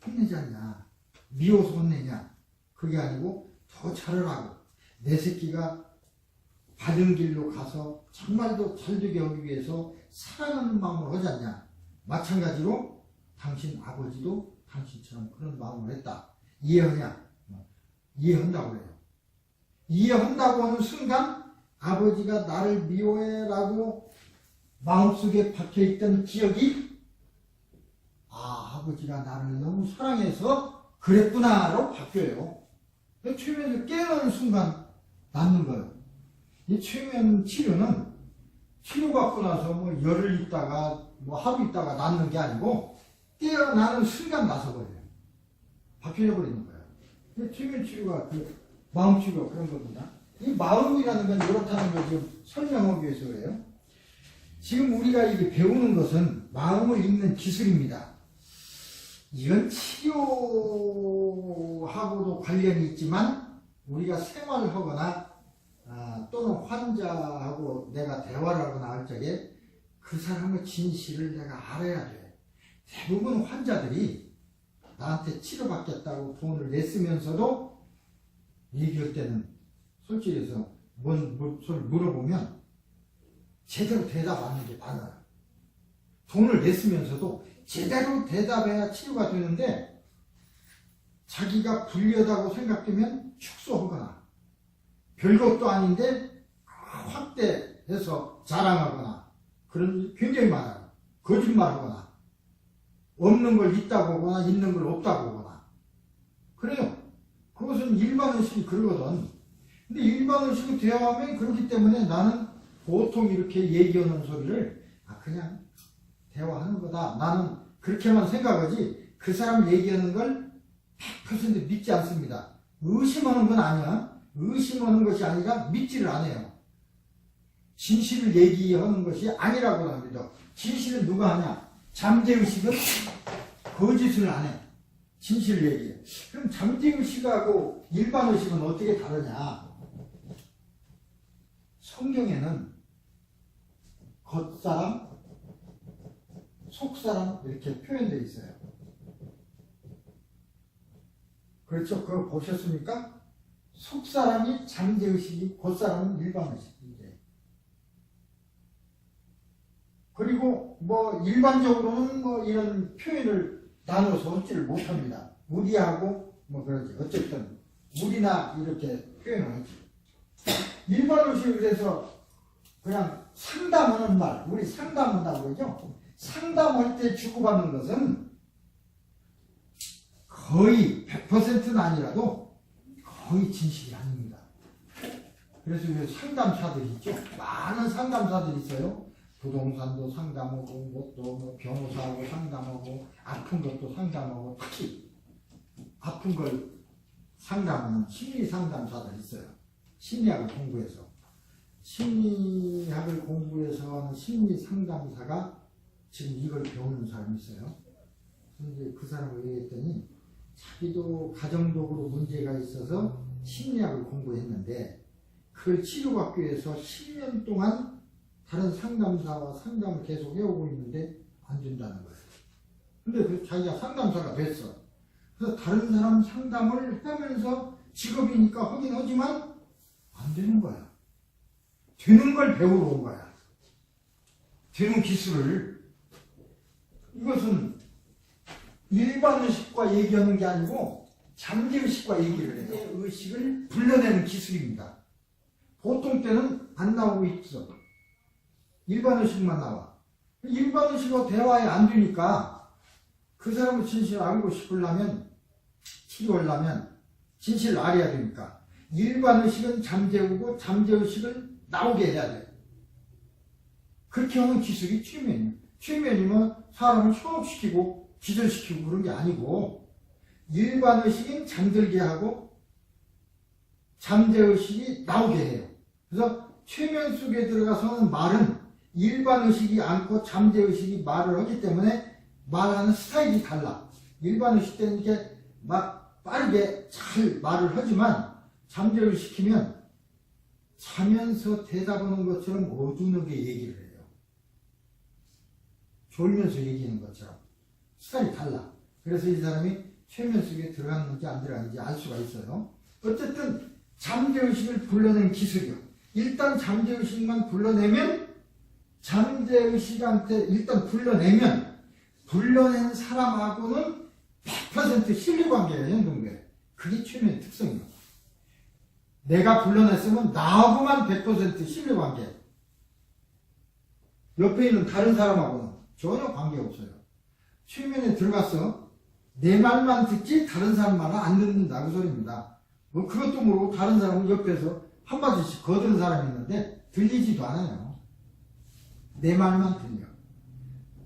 혼내지 않냐, 미워서 혼내냐, 그게 아니고 더 잘하라고, 내 새끼가 바른 길로 가서 정말도 잘되게 하기 위해서 사랑하는 마음으로 하지 않냐. 마찬가지로 당신 아버지도 당신처럼 그런 마음을 했다. 이해하냐? 이해한다고 해요. 이해한다고 하는 순간 아버지가 나를 미워해라고 마음속에 박혀있던 기억이 아버지가 나를 너무 사랑해서 그랬구나로 바뀌어요. 최면을 깨어나는 순간 낫는 거예요. 이 최면 치료는 치료 받고 나서 뭐 열흘 있다가 뭐 하루 있다가 낫는 게 아니고 깨어나는 순간 나서버려요. 바뀌어버리는 거예요. 최면 치료가 그 마음 치료가 그런 겁니다. 이 마음이라는 건 이렇다는 걸 지금 설명하기 위해서 그래요. 지금 우리가 이게 배우는 것은 마음을 읽는 기술입니다. 이건 치료하고도 관련이 있지만 우리가 생활을 하거나 또는 환자하고 내가 대화를 하거나 할 적에 그 사람의 진실을 내가 알아야 돼. 대부분 환자들이 나한테 치료받겠다고 돈을 냈으면서도 얘기할 때는 솔직히 해서 뭔 소리 물어보면 제대로 대답 안 하는 게 많아요. 돈을 냈으면서도 제대로 대답해야 치료가 되는데 자기가 불리하다고 생각되면 축소하거나 별것도 아닌데 확대해서 자랑하거나 그런 일이 굉장히 많아요. 거짓말하거나 없는 걸 있다고 하거나 있는 걸 없다고 하거나 그래요. 그것은 일반의식이 그러거든. 근데 일반의식이 대화하면 그렇기 때문에 나는 보통 이렇게 얘기하는 소리를 그냥 대화하는 거다. 나는 그렇게만 생각하지 그 사람 얘기하는 걸 100% 믿지 않습니다. 의심하는 건 아니야. 의심하는 것이 아니라 믿지를 않아요. 진실을 얘기하는 것이 아니라고 합니다. 진실은 누가 하냐? 잠재의식은 거짓을 안 해. 진실을 얘기해. 그럼 잠재의식하고 일반의식은 어떻게 다르냐? 성경에는 겉사람, 속사람 이렇게 표현되어 있어요. 그렇죠? 그거 보셨습니까? 속사람이 잠재의식이, 겉사람은 일반의식이에요. 그리고 뭐 일반적으로는 뭐 이런 표현을 나눠서 얻지를 못합니다. 우리하고 뭐 그러지. 어쨌든 우리나 이렇게 표현을 하지. 일반의식을 해서 그냥 상담하는 말, 우리 상담한다고 그러죠. 상담할 때 주고받는 것은 거의 100%는 아니라도 거의 진실이 아닙니다. 그래서 상담사들이 있죠. 많은 상담사들이 있어요. 부동산도 상담하고, 뭐 또 뭐 변호사하고 상담하고, 아픈 것도 상담하고, 특히 아픈 걸 상담하는 심리 상담사들 있어요. 심리학을 공부해서. 심리학을 공부해서 하는 심리 상담사가 지금 이걸 배우는 사람이 있어요. 근데 그 사람을 얘기했더니 자기도 가정적으로 문제가 있어서 심리학을 공부했는데 그걸 치료받기 위해서 10년 동안 다른 상담사와 상담을 계속 해오고 있는데 안 된다는 거예요. 근데 그 자기가 상담사가 됐어. 그래서 다른 사람 상담을 하면서 직업이니까 하긴 하지만 안 되는 거야. 되는 걸 배우러 온 거야. 되는 기술을. 이것은 일반 의식과 얘기하는 게 아니고 잠재의식과 얘기를 해요. 의식을 불러내는 기술입니다. 보통 때는 안 나오고 있어. 일반 의식만 나와. 일반 의식과 대화에 안 되니까 그 사람의 진실을 알고 싶으려면, 치료하려면 진실을 알아야 되니까 일반 의식은 잠재우고 잠재의식을 나오게 해야 돼. 그렇게 하는 기술이 최면이에요. 최면이면 사람을 현혹시키고 기절시키고 그런 게 아니고 일반 의식은 잠들게 하고 잠재의식이 나오게 해요. 그래서 최면 속에 들어가서는 말은 일반 의식이 않고 잠재의식이 말을 하기 때문에 말하는 스타일이 달라. 일반 의식 때는 이렇게 막 빠르게 잘 말을 하지만 잠재의식이면 자면서 대답하는 것처럼 어두운하게 얘기를 해요. 졸면서 얘기하는 것처럼. 스타일이 달라. 그래서 이 사람이 최면 속에 들어갔는지 안 들어갔는지 알 수가 있어요. 어쨌든 잠재의식을 불러낸 기술이요. 일단 잠재의식만 불러내면 잠재의식한테 일단 불러낸 사람하고는 100% 신뢰관계예요. 연동돼. 그게 최면의 특성이에요. 내가 불러냈으면 나하고만 100% 신뢰관계. 옆에 있는 다른 사람하고는 전혀 관계없어요. 최면에 들어가서 내 말만 듣지 다른 사람 말은 안 듣는다 그 소리입니다. 뭐 그것도 모르고 다른 사람은 옆에서 한마디씩 거드는 사람이 있는데 들리지도 않아요. 내 말만 들려.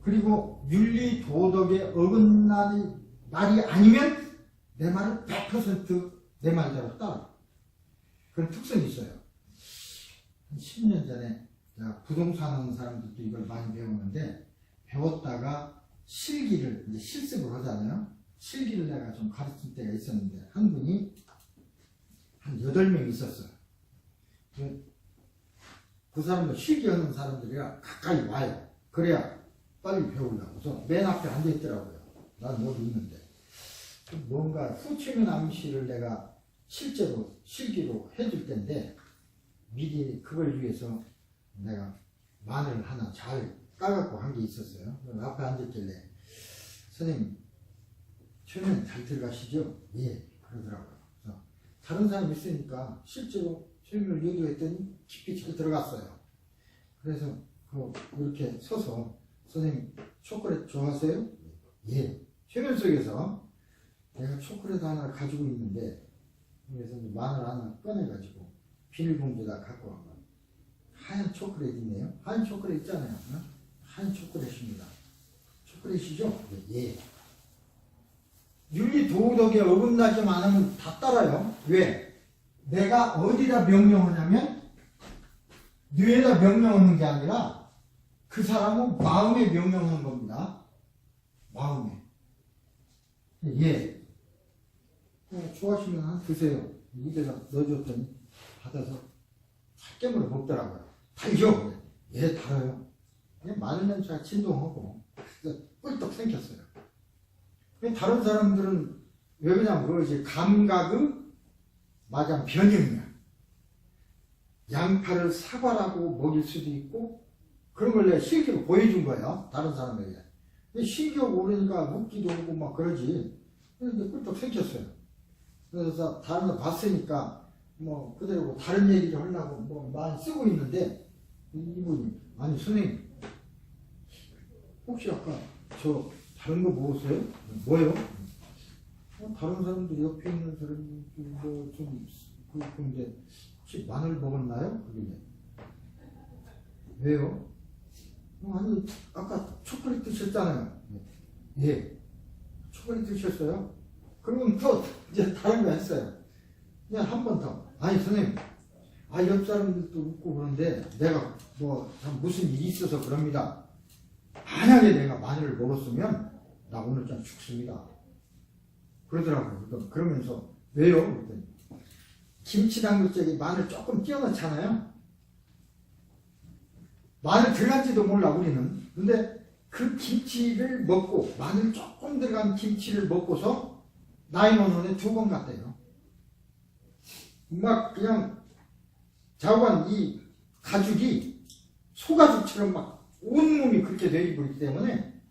그리고 윤리 도덕에 어긋나는 말이 아니면 내 말을 100% 내 말대로 따라. 그런 특성이 있어요. 한 10년 전에 부동산 하는 사람들도 이걸 많이 배우는데 배웠다가 실기를 이제 실습을 하잖아요. 실기를 내가 좀 가르칠 때가 있었는데 한 분이 한 8명 있었어요. 그 사람도 실기하는 사람들이라 가까이 와요. 그래야 빨리 배우려고. 그래서 맨 앞에 앉아있더라고요. 난 못 있는데. 뭔가 후추면 암시를 내가 실제로 실기로 해줄 텐데 미리 그걸 위해서 내가 마늘 하나 잘 까갖고 한 게 있었어요. 앞에 앉았길래 선생님 최면 잘 들어가시죠? 예 그러더라고요. 그래서 다른 사람이 있으니까 실제로 최면을 유도했더니 깊이 잘 들어갔어요. 그래서 이렇게 서서 선생님 초콜릿 좋아하세요? 예. 최면 속에서 내가 초콜릿 하나 가지고 있는데 그래서 마늘 하나 꺼내가지고 비닐봉지에다 갖고 와서 하얀 초콜릿 있네요. 하얀 초콜릿 있잖아요. 어? 하얀 초콜릿입니다. 초콜릿이죠? 예. 윤리 도덕에 어긋나지만 않으면 다 따라요. 왜? 내가 어디다 명령하냐면 뇌에다 명령하는 게 아니라 그 사람은 마음에 명령하는 겁니다. 마음에. 예. 좋아하시면 드세요. 입에다 넣어줬더니 받아서 잘 깨물어 먹더라고요. 달죠? 예, 달아요. 마늘 냄새가 진동하고 꿀떡 생겼어요. 다른 사람들은 왜 그러냐면 그것이 감각의 마냥 변형이야. 양파를 사과라고 먹일 수도 있고 그런 걸 내가 실기로 보여준 거예요. 다른 사람에게. 신기하고 그러니까 묻기도 하고 막 그러지. 그런데 꿀떡 생겼어요. 그래서 다른 거 봤으니까 뭐 그대로 다른 얘기를 하려고 뭐 많이 쓰고 있는데 이분이 아니 선생님 혹시 아까 저 다른 거 먹었어요? 뭐예요? 다른 사람들 옆에 있는 사람들 뭐좀 그런데 혹시 마늘 먹었나요? 그러게 왜요? 아니 아까 초콜릿 드셨잖아요. 예 초콜릿 드셨어요? 그러면 또 이제 다른 거 했어요. 그냥 한 번 더. 아니 선생님, 옆 사람들도 웃고 그런데 내가 참 무슨 일이 있어서 그럽니다. 만약에 내가 마늘을 먹었으면 나 오늘 좀 죽습니다. 그러더라고요. 그러면서 왜요? 그랬더니 김치 담글 적에 마늘 조금 띄워 넣잖아요. 마늘 들어간지도 몰라 우리는. 근데 그 김치를 먹고 마늘 조금 들어간 김치를 먹고서 나이노원에 2번 갔대요. 막 그냥 자관 이 가죽이 소가죽처럼 막 온몸이 그렇게 되어 있기 때문에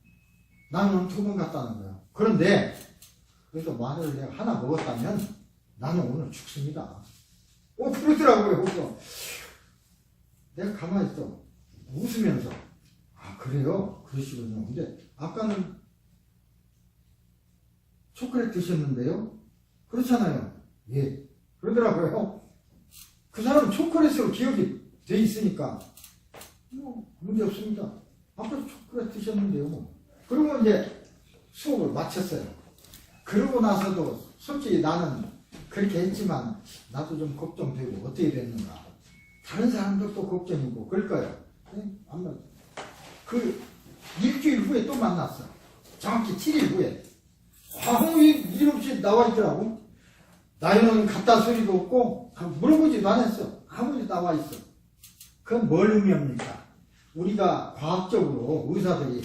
나는 2번 갔다는 거예요. 그런데 그래서 마늘을 내가 하나 먹었다면 나는 오늘 죽습니다. 그러더라고요. 그래서 내가 가만히 있어. 웃으면서 그래요? 그러시군요. 근데 아까는 초콜릿 드셨는데요? 그렇잖아요. 예. 그러더라고요. 그 사람은 초콜릿으로 기억이 돼 있으니까 문제 없습니다. 아까 초콜릿 드셨는데요. 그러고 이제 수업을 마쳤어요. 그러고 나서도 솔직히 나는 그렇게 했지만 나도 좀 걱정되고 어떻게 됐는가. 다른 사람들도 걱정이고 그럴 거예요. 아마 그 일주일 후에 또 만났어. 정확히 7일 후에. 일 없이 나와 있더라고. 나이는 갔다 소리도 없고 물어보지도 않았어. 아무리 나와 있어. 그건 뭘 의미합니까? 우리가 과학적으로 의사들이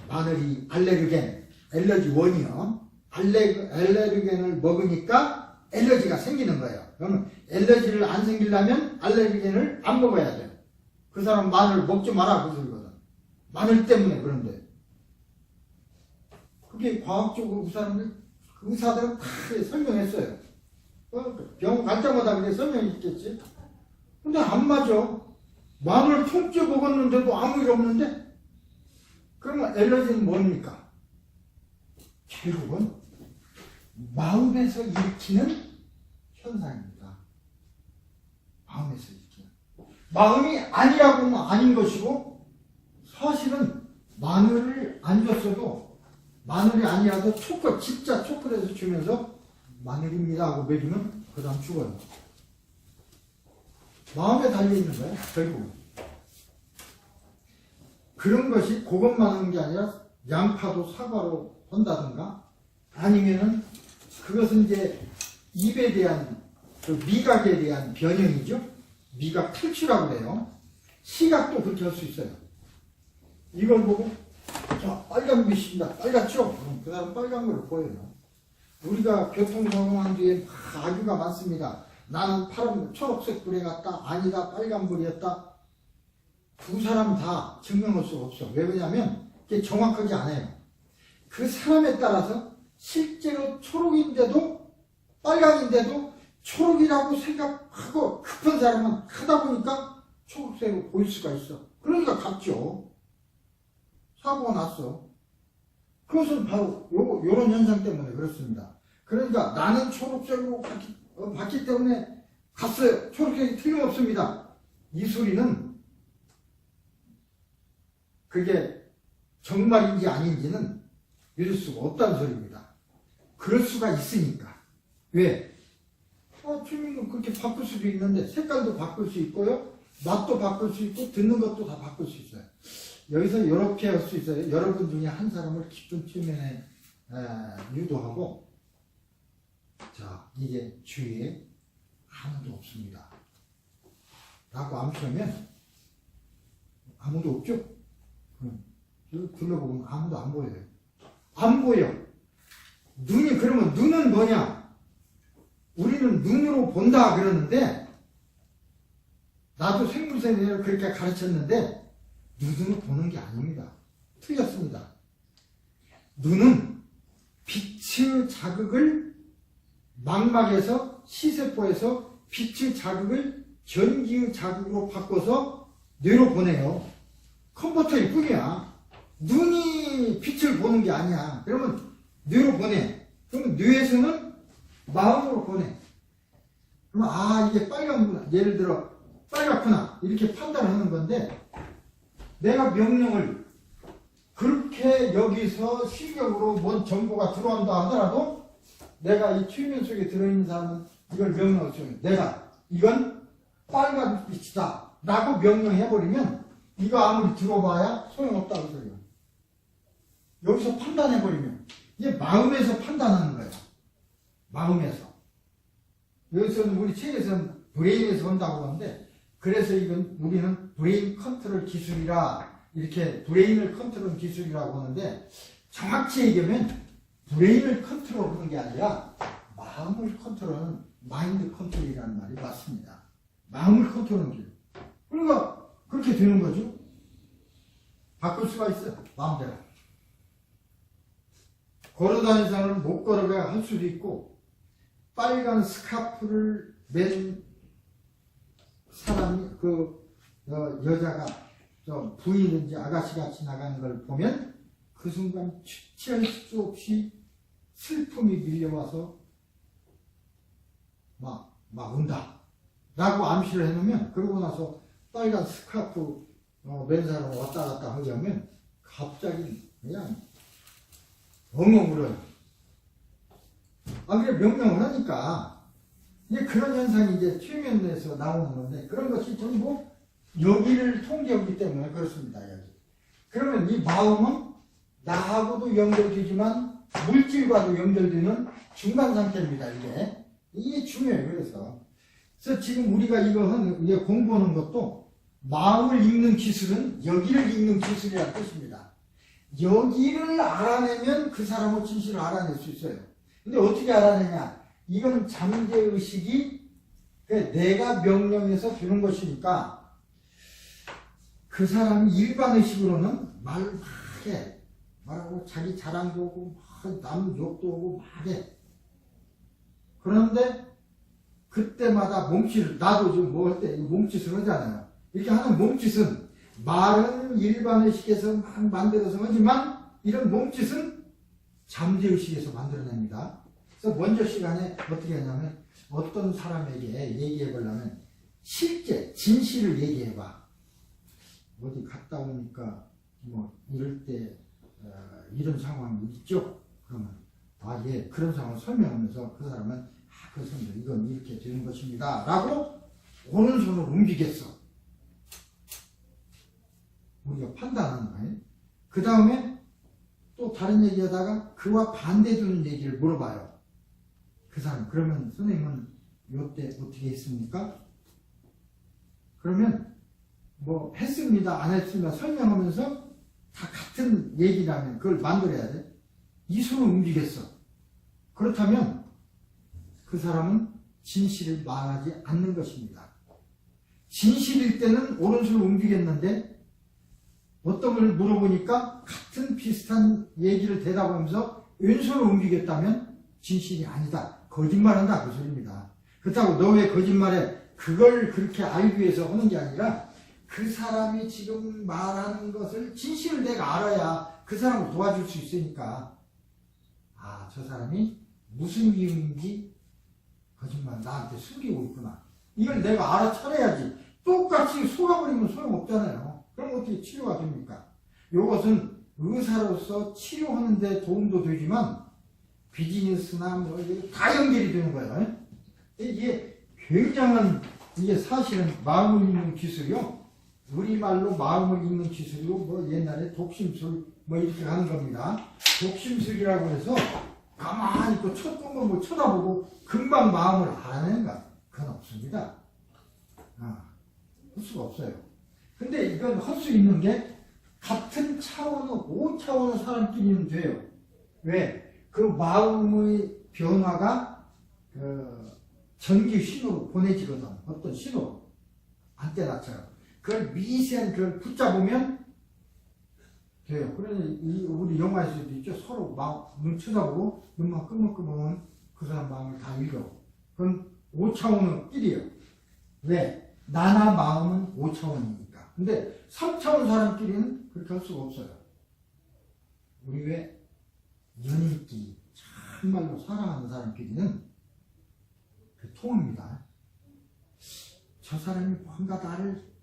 마늘이 알레르겐, 알러지 원이요. 알레르겐을 먹으니까 알러지가 생기는 거예요. 그러면 알러지를 안 생기려면 알레르겐을 안 먹어야 돼요. 그 사람 마늘 먹지 마라 그 소리거든. 마늘 때문에 그런데. 그게 과학적으로 의사들은 다 설명했어요. 병원 갈 때마다 그게 설명이 있겠지. 근데 안 맞아. 마늘 통째 먹었는데도 아무 일 없는데? 그러면 알러지는 뭡니까? 결국은 마음에서 일으키는 현상입니다. 마음에서 일으키는. 마음이 아니라고 하면 아닌 것이고 사실은 마늘을 안 줬어도 마늘이 아니라도 진짜 초콜릿을 주면서 마늘입니다 하고 먹이면 그 다음 죽어요. 마음에 달려있는 거예요. 결국은. 그런 것이 그것만 하는 게 아니라 양파도 사과로 한다든가 아니면은 그것은 이제 입에 대한 그 미각에 대한 변형이죠. 미각 탈출하고 그래요. 시각도 그렇게 할 수 있어요. 이걸 보고 자 빨간 빛입니다. 빨갛죠? 그럼 그 사람 빨간 걸 보여요. 우리가 교통사고한 뒤에 아주가 많습니다. 나는 파란 초록색 불에 갔다. 아니다 빨간 불이었다. 두 사람 다 증명할 수가 없어. 왜 그러냐면 그게 정확하지 않아요. 그 사람에 따라서 실제로 초록인데도 빨강인데도 초록이라고 생각하고 급한 사람은 하다 보니까 초록색으로 보일 수가 있어. 그러니까 같죠. 사고가 났어. 그것은 바로 요런 현상 때문에 그렇습니다. 그러니까 나는 초록색으로 봤기 때문에 갔어요. 초록색이 틀림없습니다. 이 소리는 그게 정말인지 아닌지는 믿을 수가 없다는 소리입니다. 그럴 수가 있으니까. 왜? 틀린 건 그렇게 바꿀 수도 있는데 색깔도 바꿀 수 있고요. 맛도 바꿀 수 있고 듣는 것도 다 바꿀 수 있어요. 여기서 이렇게 할 수 있어요. 여러분 중에 한 사람을 기쁜 측면에 유도하고 자 이게 주위에 아무도 없습니다. 라고 암시하면 아무도 없죠? 둘러보면 아무도 안 보여요. 안 보여. 눈이 그러면 눈은 뭐냐? 우리는 눈으로 본다 그러는데 나도 생물생명을 그렇게 가르쳤는데 눈으로 보는 게 아닙니다. 틀렸습니다. 눈은 빛의 자극을 망막에서 시세포에서 빛의 자극을 전기의 자극으로 바꿔서 뇌로 보내요. 컨버터일 뿐이야. 눈이 빛을 보는 게 아니야. 그러면 뇌로 보내. 그러면 뇌에서는 마음으로 보내. 그러면 이게 빨갛구나. 예를 들어 빨갛구나. 이렇게 판단하는 건데 내가 명령을 그렇게 여기서 시력으로 뭔 정보가 들어온다 하더라도 내가 이 최면 속에 들어있는 사람은 이걸 명령을 주면 내가 이건 빨간 빛이다 라고 명령해버리면 이거 아무리 들어봐야 소용없다고 소리요. 여기서 판단해버리면 이게 마음에서 판단하는 거야. 마음에서. 여기서는 우리 책에서는 브레인에서 한다고 하는데 그래서 이건 우리는 브레인 컨트롤 기술이라 이렇게 브레인을 컨트롤 기술이라고 하는데 정확히 얘기하면 브레인을 컨트롤하는 게 아니라 마음을 컨트롤하는 마인드 컨트롤이라는 말이 맞습니다. 마음을 컨트롤하는 게. 그러니까 그렇게 되는 거죠. 바꿀 수가 있어요. 마음대로. 걸어다니는 사람은 못 걸어가야 할 수도 있고 빨간 스카프를 맨 사람이 여자가 좀 부인인지 아가씨같이 나가는 걸 보면 그 순간 취할 수 없이 슬픔이 밀려와서 막 운다 라고 암시를 해놓으면 그러고 나서 빨간 스카프 맨 사람 왔다 갔다 하려면 갑자기 그냥 엉엉 울어요. 그래 명령을 하니까 이제 그런 현상이 이제 최면에서 나오는 건데 그런 것이 전부 여기를 통제하기 때문에 그렇습니다. 여기. 그러면 이 마음은 나하고도 연결되지만 물질과도 연결되는 중간 상태입니다. 이게 중요해요. 그래서 지금 우리가 이제 공부하는 것도 마음을 읽는 기술은 여기를 읽는 기술이라는 뜻입니다. 여기를 알아내면 그 사람의 진실을 알아낼 수 있어요. 근데 어떻게 알아내냐? 이건 잠재의식이 내가 명령해서 주는 것이니까 그 사람이 일반의식으로는 말을 막 해. 말하고 자기 자랑도 하고 남 욕도 하고 막 해. 그런데 그때마다 몸짓을 나도 지금 뭐 할 때 몸짓을 하잖아요. 이렇게 하는 몸짓은 말은 일반의식에서 막 만들어서 하지만 이런 몸짓은 잠재의식에서 만들어냅니다. 그래서 먼저 시간에 어떻게 하냐면 어떤 사람에게 얘기해 보려면 실제 진실을 얘기해 봐. 어디 갔다 오니까 뭐 이럴 때 이런 상황이 있죠. 그러면 예 그런 상황을 설명하면서 그 사람은 그렇습니다. 이건 이렇게 되는 것입니다. 라고 오른손으로 움직였어. 우리가 판단하는 거예요. 그 다음에 또 다른 얘기하다가 그와 반대되는 얘기를 물어봐요. 그 사람 그러면 선생님은 요때 어떻게 했습니까? 그러면 뭐 했습니다 안 했습니다 설명하면서 다 같은 얘기라면 그걸 만들어야 돼. 이 손을 움직였어. 그렇다면 그 사람은 진실을 말하지 않는 것입니다. 진실일 때는 오른손을 움직였는데 어떤 걸 물어보니까 같은 비슷한 얘기를 대답하면서 왼손을 움직였다면 진실이 아니다. 거짓말한다. 그 소리입니다. 그렇다고 너 왜 거짓말해? 그걸 그렇게 알기 위해서 하는 게 아니라 그 사람이 지금 말하는 것을 진실을 내가 알아야 그 사람을 도와줄 수 있으니까 저 사람이 무슨 이유인지 거짓말 나한테 숨기고 있구나. 이걸 내가 알아차려야지. 똑같이 속아버리면 소용없잖아요. 그럼 어떻게 치료가 됩니까? 이것은 의사로서 치료하는 데 도움도 되지만 비즈니스나 뭐 다 연결이 되는 거예요. 이게 굉장한 이게 사실은 마음을 읽는 기술이요. 우리말로 마음을 읽는 기술이고 뭐 옛날에 독심술 뭐 이렇게 하는 겁니다. 독심술이라고 해서 가만히 있고 뭐 쳐다보고 금방 마음을 알아내는가? 그건 없습니다. 할 수가 없어요. 근데 이건 할 수 있는 게 같은 차원의 5차원의 사람끼리는 돼요. 왜? 그 마음의 변화가 전기 신호로 보내지거든. 어떤 신호로. 안테나처럼. 그걸 미세한 그걸 붙잡으면 돼요. 그러니 우리 영화에서도 있죠. 서로 눈 쳐다보고 눈만 끄먹끄먹은 그 사람 마음을 다 읽어. 그건 5차원의 끼리요. 왜? 나나 마음은 5차원이니까. 근데 3차원 사람끼리는 그렇게 할 수가 없어요. 우리 왜 연인끼리 정말로 사랑하는 사람끼리는 그 통합니다. 저 사람이 뭔가 나를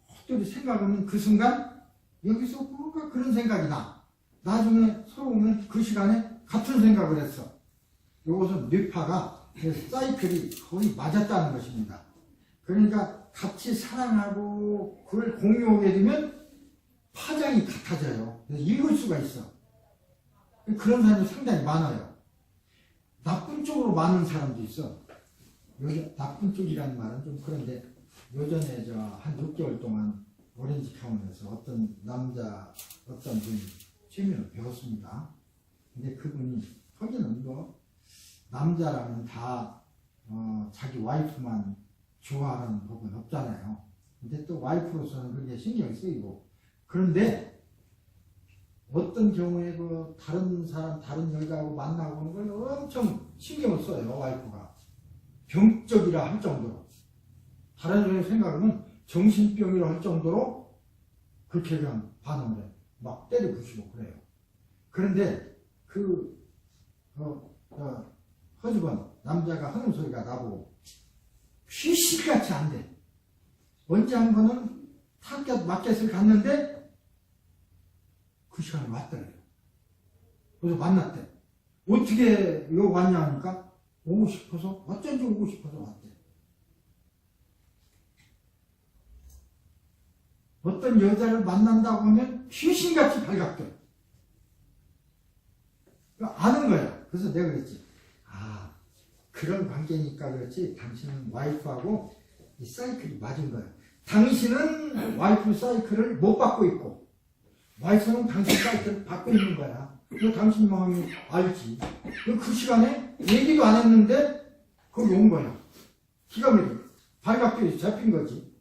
헛되이 생각하면 그 순간 여기서 뭔가 그런 생각이 나. 나중에 서로 오면 그 시간에 같은 생각을 했어. 이것은 뇌파가 사이클이 거의 맞았다는 것입니다. 그러니까 같이 사랑하고 그걸 공유하게 되면 파장이 같아져요. 그래서 읽을 수가 있어. 그런 사람이 상당히 많아요. 나쁜 쪽으로 많은 사람도 있어. 나쁜 쪽이라는 말은 좀 그런데, 요전에 한 6개월 동안 오렌지 타운에서 어떤 남자, 어떤 분이 취미를 배웠습니다. 근데 그분이, 거기는 남자라면 다, 자기 와이프만 좋아하는 법은 없잖아요. 근데 또 와이프로서는 그게 신경이 쓰이고, 그런데 어떤 경우에 다른 사람, 다른 여자하고 만나고 오는 걸 엄청 신경을 써요, 와이프가. 병적이라 할 정도로. 다른 사람의 생각은 정신병이라 할 정도로 그렇게 그냥 반응을 해요. 막 때려 부시고 그래요. 그런데 허즈번 남자가 하는 소리가 나보고 귀신같이 안 돼. 언제 한 번은 마켓을 갔는데 그 시간에 왔더래요. 그래서 만났대. 어떻게 여기 왔냐 하니까 오고 싶어서, 어쩐지 오고 싶어서 왔대. 어떤 여자를 만난다고 하면 귀신같이 발각돼. 아는 거야. 그래서 내가 그랬지. 아, 그런 관계니까 그렇지. 당신은 와이프하고 이 사이클이 맞은 거야. 당신은 와이프 사이클을 못 받고 있고, 와이프는 당신 사이클을 받고 있는 거야. 그 당신 마음이 알지. 그 시간에 얘기도 안 했는데 거기 온 거야. 기가 막히게 발각돼 잡힌 거지.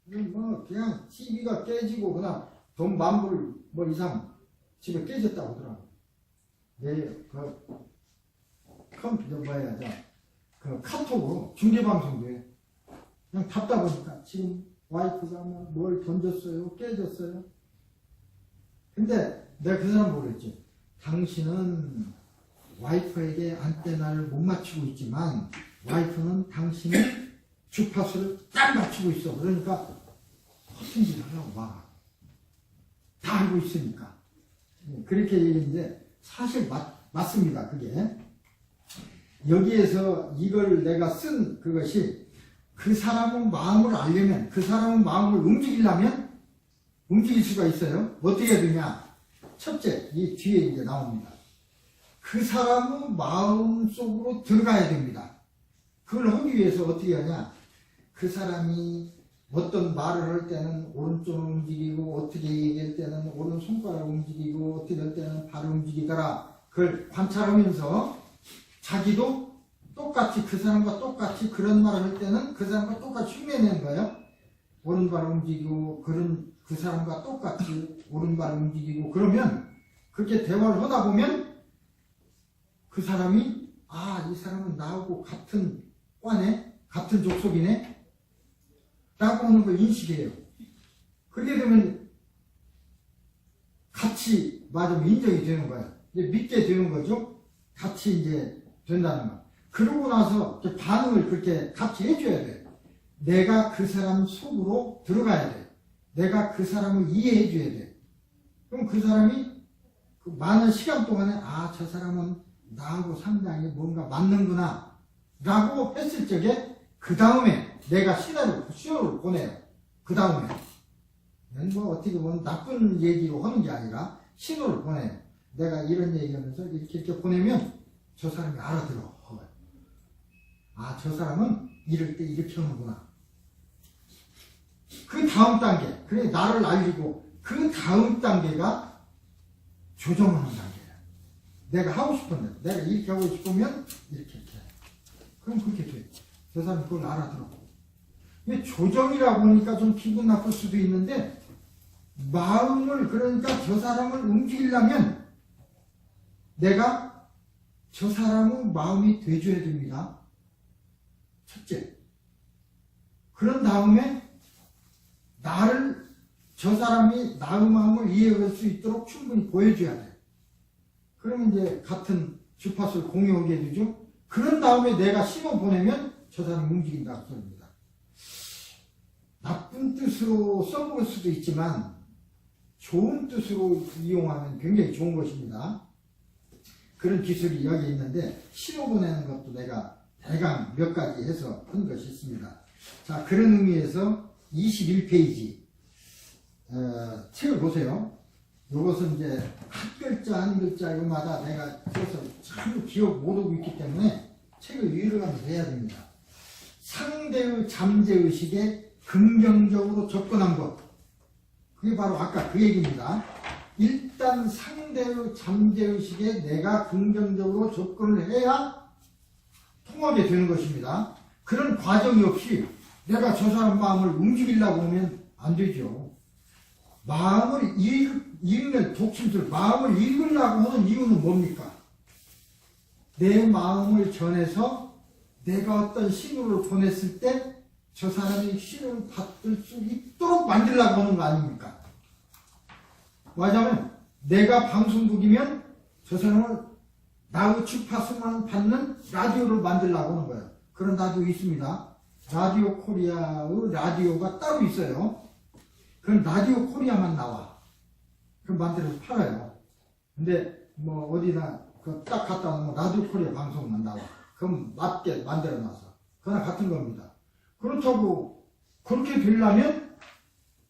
그냥 TV가 깨지고 그냥 돈 만불 이상 집에 깨졌다고 하더라고. 카톡으로 중계방송도 해. 그냥 답답하니까 지금 와이프가 뭘 던졌어요, 깨졌어요. 근데 내가 그 사람 모르겠지. 당신은 와이프에게 안테나를 못 맞추고 있지만 와이프는 당신의 주파수를 딱 맞추고 있어. 그러니까 허튼 짓을 하라고 봐. 다 알고 있으니까. 그렇게 얘기했는데 사실 맞습니다. 그게. 여기에서 이걸 내가 쓴 그것이 그 사람의 마음을 알려면, 그 사람의 마음을 움직이려면 움직일 수가 있어요. 어떻게 해야 되냐? 첫째, 이 뒤에 이제 나옵니다. 그 사람의 마음 속으로 들어가야 됩니다. 그걸 하기 위해서 어떻게 하냐? 그 사람이 어떤 말을 할 때는 오른쪽을 움직이고, 어떻게 얘기할 때는 오른손가락을 움직이고, 어떻게 할 때는 발을 움직이더라. 그걸 관찰하면서 자기도 똑같이 그 사람과 똑같이 그런 말을 할 때는 그 사람과 똑같이 흉내내는 거예요. 오른발을 움직이고, 그 사람과 똑같이 오른발을 움직이고, 그러면 그렇게 대화를 하다 보면 그 사람이, 아, 이 사람은 나하고 같은 과네? 같은 족속이네? 라고 하는 걸 인식해요. 그렇게 되면 같이 맞으면 인정이 되는 거예요. 이제 믿게 되는 거죠. 같이 이제 된다는 거. 그러고 나서 반응을 그렇게 같이 해줘야 돼. 내가 그 사람 속으로 들어가야 돼. 내가 그 사람을 이해해줘야 돼. 그럼 그 사람이 그 많은 시간 동안에, 아, 저 사람은 나하고 상당히 뭔가 맞는구나 라고 했을 적에 그 다음에 내가 신호를 보내요. 그 다음에 어떻게 보면 나쁜 얘기로 하는 게 아니라 신호를 보내요. 내가 이런 얘기하면서 이렇게 보내면 저 사람이 알아들어. 아, 저 사람은 이럴 때 이렇게 하는구나. 그 다음 단계, 그래 나를 알리고 그 다음 단계가 조정하는 단계야. 내가 하고 싶은데, 내가 이렇게 하고 싶으면 이렇게 해. 그럼 그렇게 돼. 저 사람이 그걸 알아들어. 근데 조정이라고 하니까 좀 기분 나쁠 수도 있는데, 마음을, 그러니까 저 사람을 움직이려면 내가 저 사람의 마음이 돼줘야 됩니다. 첫째. 그런 다음에 저 사람이 나의 마음을 이해할 수 있도록 충분히 보여줘야 돼. 그러면 이제 같은 주파수를 공유하게 되죠. 그런 다음에 내가 신호 보내면 저 사람이 움직인다고 소리입니다. 나쁜 뜻으로 써먹을 수도 있지만 좋은 뜻으로 이용하면 굉장히 좋은 것입니다. 그런 기술이 여기 있는데 신호 보내는 것도 내가 대강 몇 가지 해서 한 것이 있습니다. 자, 그런 의미에서 21페이지 책을 보세요. 이것은 이제 한 글자 한 글자마다 내가 써서 참 기억 못하고 있기 때문에 책을 읽어가면서 해야 됩니다. 상대의 잠재의식에 긍정적으로 접근한 것. 그게 바로 아까 그 얘기입니다. 일단 상대의 잠재의식에 내가 긍정적으로 접근을 해야 통하게 되는 것입니다. 그런 과정이 없이 내가 저 사람 마음을 움직이려고 하면 안 되죠. 마음을 읽는 독심술, 마음을 읽으려고 하는 이유는 뭡니까? 내 마음을 전해서 내가 어떤 신호를 보냈을 때 저 사람이 신호를 받을 수 있도록 만들려고 하는 거 아닙니까? 뭐냐면 내가 방송국이면 저 사람을 나의 주파수만 받는 라디오를 만들려고 하는 거예요. 그런 라디오 있습니다. 라디오 코리아의 라디오가 따로 있어요. 그건 라디오 코리아만 나와. 그럼 만들어서 팔아요. 근데 뭐 어디나 딱 갖다 놓으면 라디오 코리아 방송만 나와. 그럼 맞게 만들어 놔서. 그거나 같은 겁니다. 그렇다고 그렇게 되려면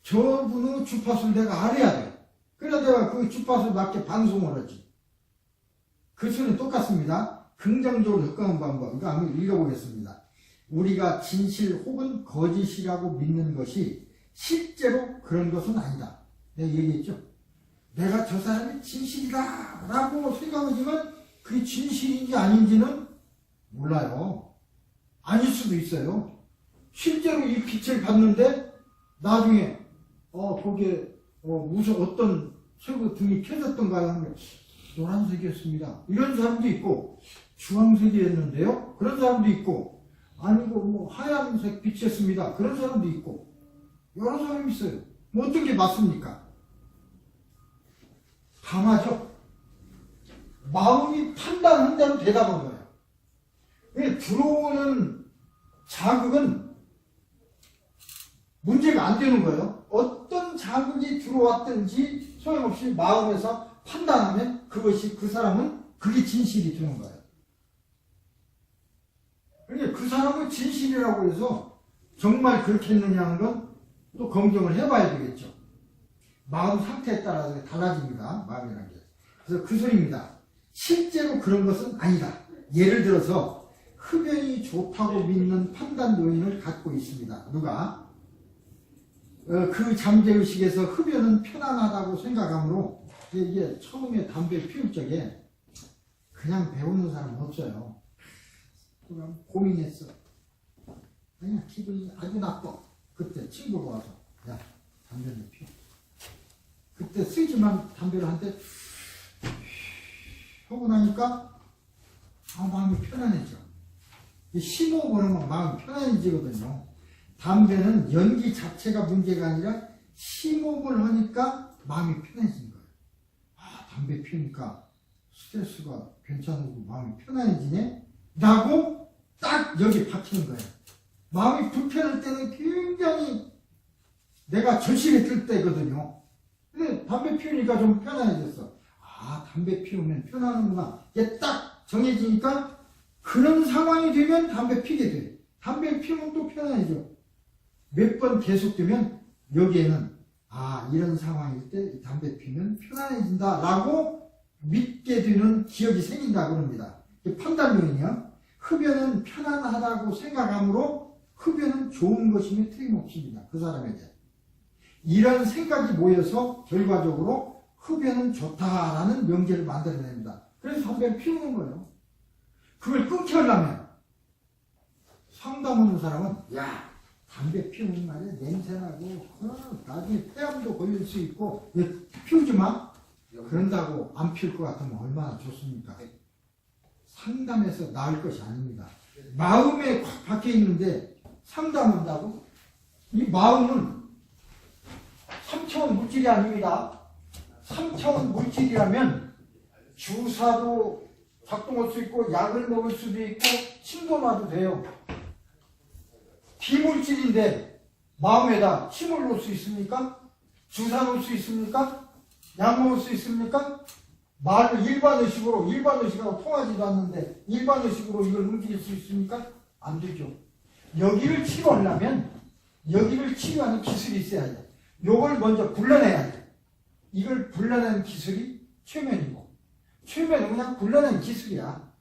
저분의 주파수를 내가 알아야 돼요. 그래야 내가 그 주파수에 맞게 방송을 하지. 그 소리는 똑같습니다. 긍정적으로 접근하는 방법. 이거 한번 읽어보겠습니다. 우리가 진실 혹은 거짓이라고 믿는 것이 실제로 그런 것은 아니다. 내가 얘기했죠. 내가 저 사람이 진실이다 라고 생각하지만 그게 진실인지 아닌지는 몰라요. 아닐 수도 있어요. 실제로 이 빛을 봤는데 나중에 거기에 무슨 어떤 쇠고 등이 켜졌던가요? 하면 노란색이었습니다. 이런 사람도 있고 주황색이었는데요. 그런 사람도 있고 아니고 뭐 하얀색 빛이었습니다. 그런 사람도 있고 여러 사람이 있어요. 뭐 어떤 게 맞습니까? 다 맞아. 마음이 판단한다는 대답한 거예요. 왜 들어오는 자극은 문제가 안 되는 거예요. 어떤 자극이 들어왔든지 소용없이 마음에서 판단하면 그것이 그 사람은 그게 진실이 되는 거예요. 그러니까 그 사람은 진실이라고 해서 정말 그렇게 했느냐 하는 건 또 검증을 해봐야 되겠죠. 마음 상태에 따라서 달라집니다. 마음이라는 게. 그래서 그 소리입니다. 실제로 그런 것은 아니다. 예를 들어서 흡연이 좋다고 믿는 판단 요인을 갖고 있습니다. 누가? 그 잠재의식에서 흡연은 편안하다고 생각하므로 이게 처음에 담배 피울 적에 그냥 배우는 사람은 없어요. 그럼 고민했어. 아니야, 기분이 아주 나빠. 그때 친구가 와서 야, 담배를 피워. 그때 쓰지만 담배를 한 대 하고 나니까 마음이 편안해져. 심호흡을 하면 마음이 편안해지거든요. 담배는 연기 자체가 문제가 아니라 심호흡을 하니까 마음이 편해지는 거예요. 아, 담배 피우니까 스트레스가 괜찮고 마음이 편안해지네? 라고 딱 여기 박히는 거예요. 마음이 불편할 때는 굉장히 내가 절실해 뜰 때거든요. 근데 담배 피우니까 좀 편안해졌어. 아, 담배 피우면 편안하구나. 이게 딱 정해지니까 그런 상황이 되면 담배 피게 돼. 담배 피우면 또 편안해져. 몇 번 계속되면 여기에는 아, 이런 상황일 때 담배 피우면 편안해진다 라고 믿게 되는 기억이 생긴다고 합니다. 판단 요인이요. 흡연은 편안하다고 생각하므로 흡연은 좋은 것임이 틀림없습니다. 그 사람에게. 이런 생각이 모여서 결과적으로 흡연은 좋다라는 명제를 만들어냅니다. 그래서 담배를 피우는 거예요. 그걸 끊게 하려면 상담하는 사람은 야, 담배 피우는 말에 냄새나고 나중에 폐암도 걸릴 수 있고 피우지 마. 그런다고 안 피울 것 같으면 얼마나 좋습니까? 상담해서 나을 것이 아닙니다. 마음에 확 박혀 있는데 상담한다고? 이 마음은 3차원 물질이 아닙니다. 3차원 물질이라면 주사도 작동할 수 있고 약을 먹을 수도 있고 침도 놔도 돼요. 비물질인데 마음에다 침을 놓을 수 있습니까? 주사 놓을 수 있습니까? 약 먹을 수 있습니까? 말로 일반 의식하고 통하지도 않는데 일반 의식으로 이걸 움직일 수 있습니까? 안 되죠. 여기를 치료하려면 여기를 치료하는 기술이 있어야 돼. 요걸 먼저 불러내야 돼. 이걸 불러내는 기술이 최면이고, 최면은 그냥 불러내는 기술이야.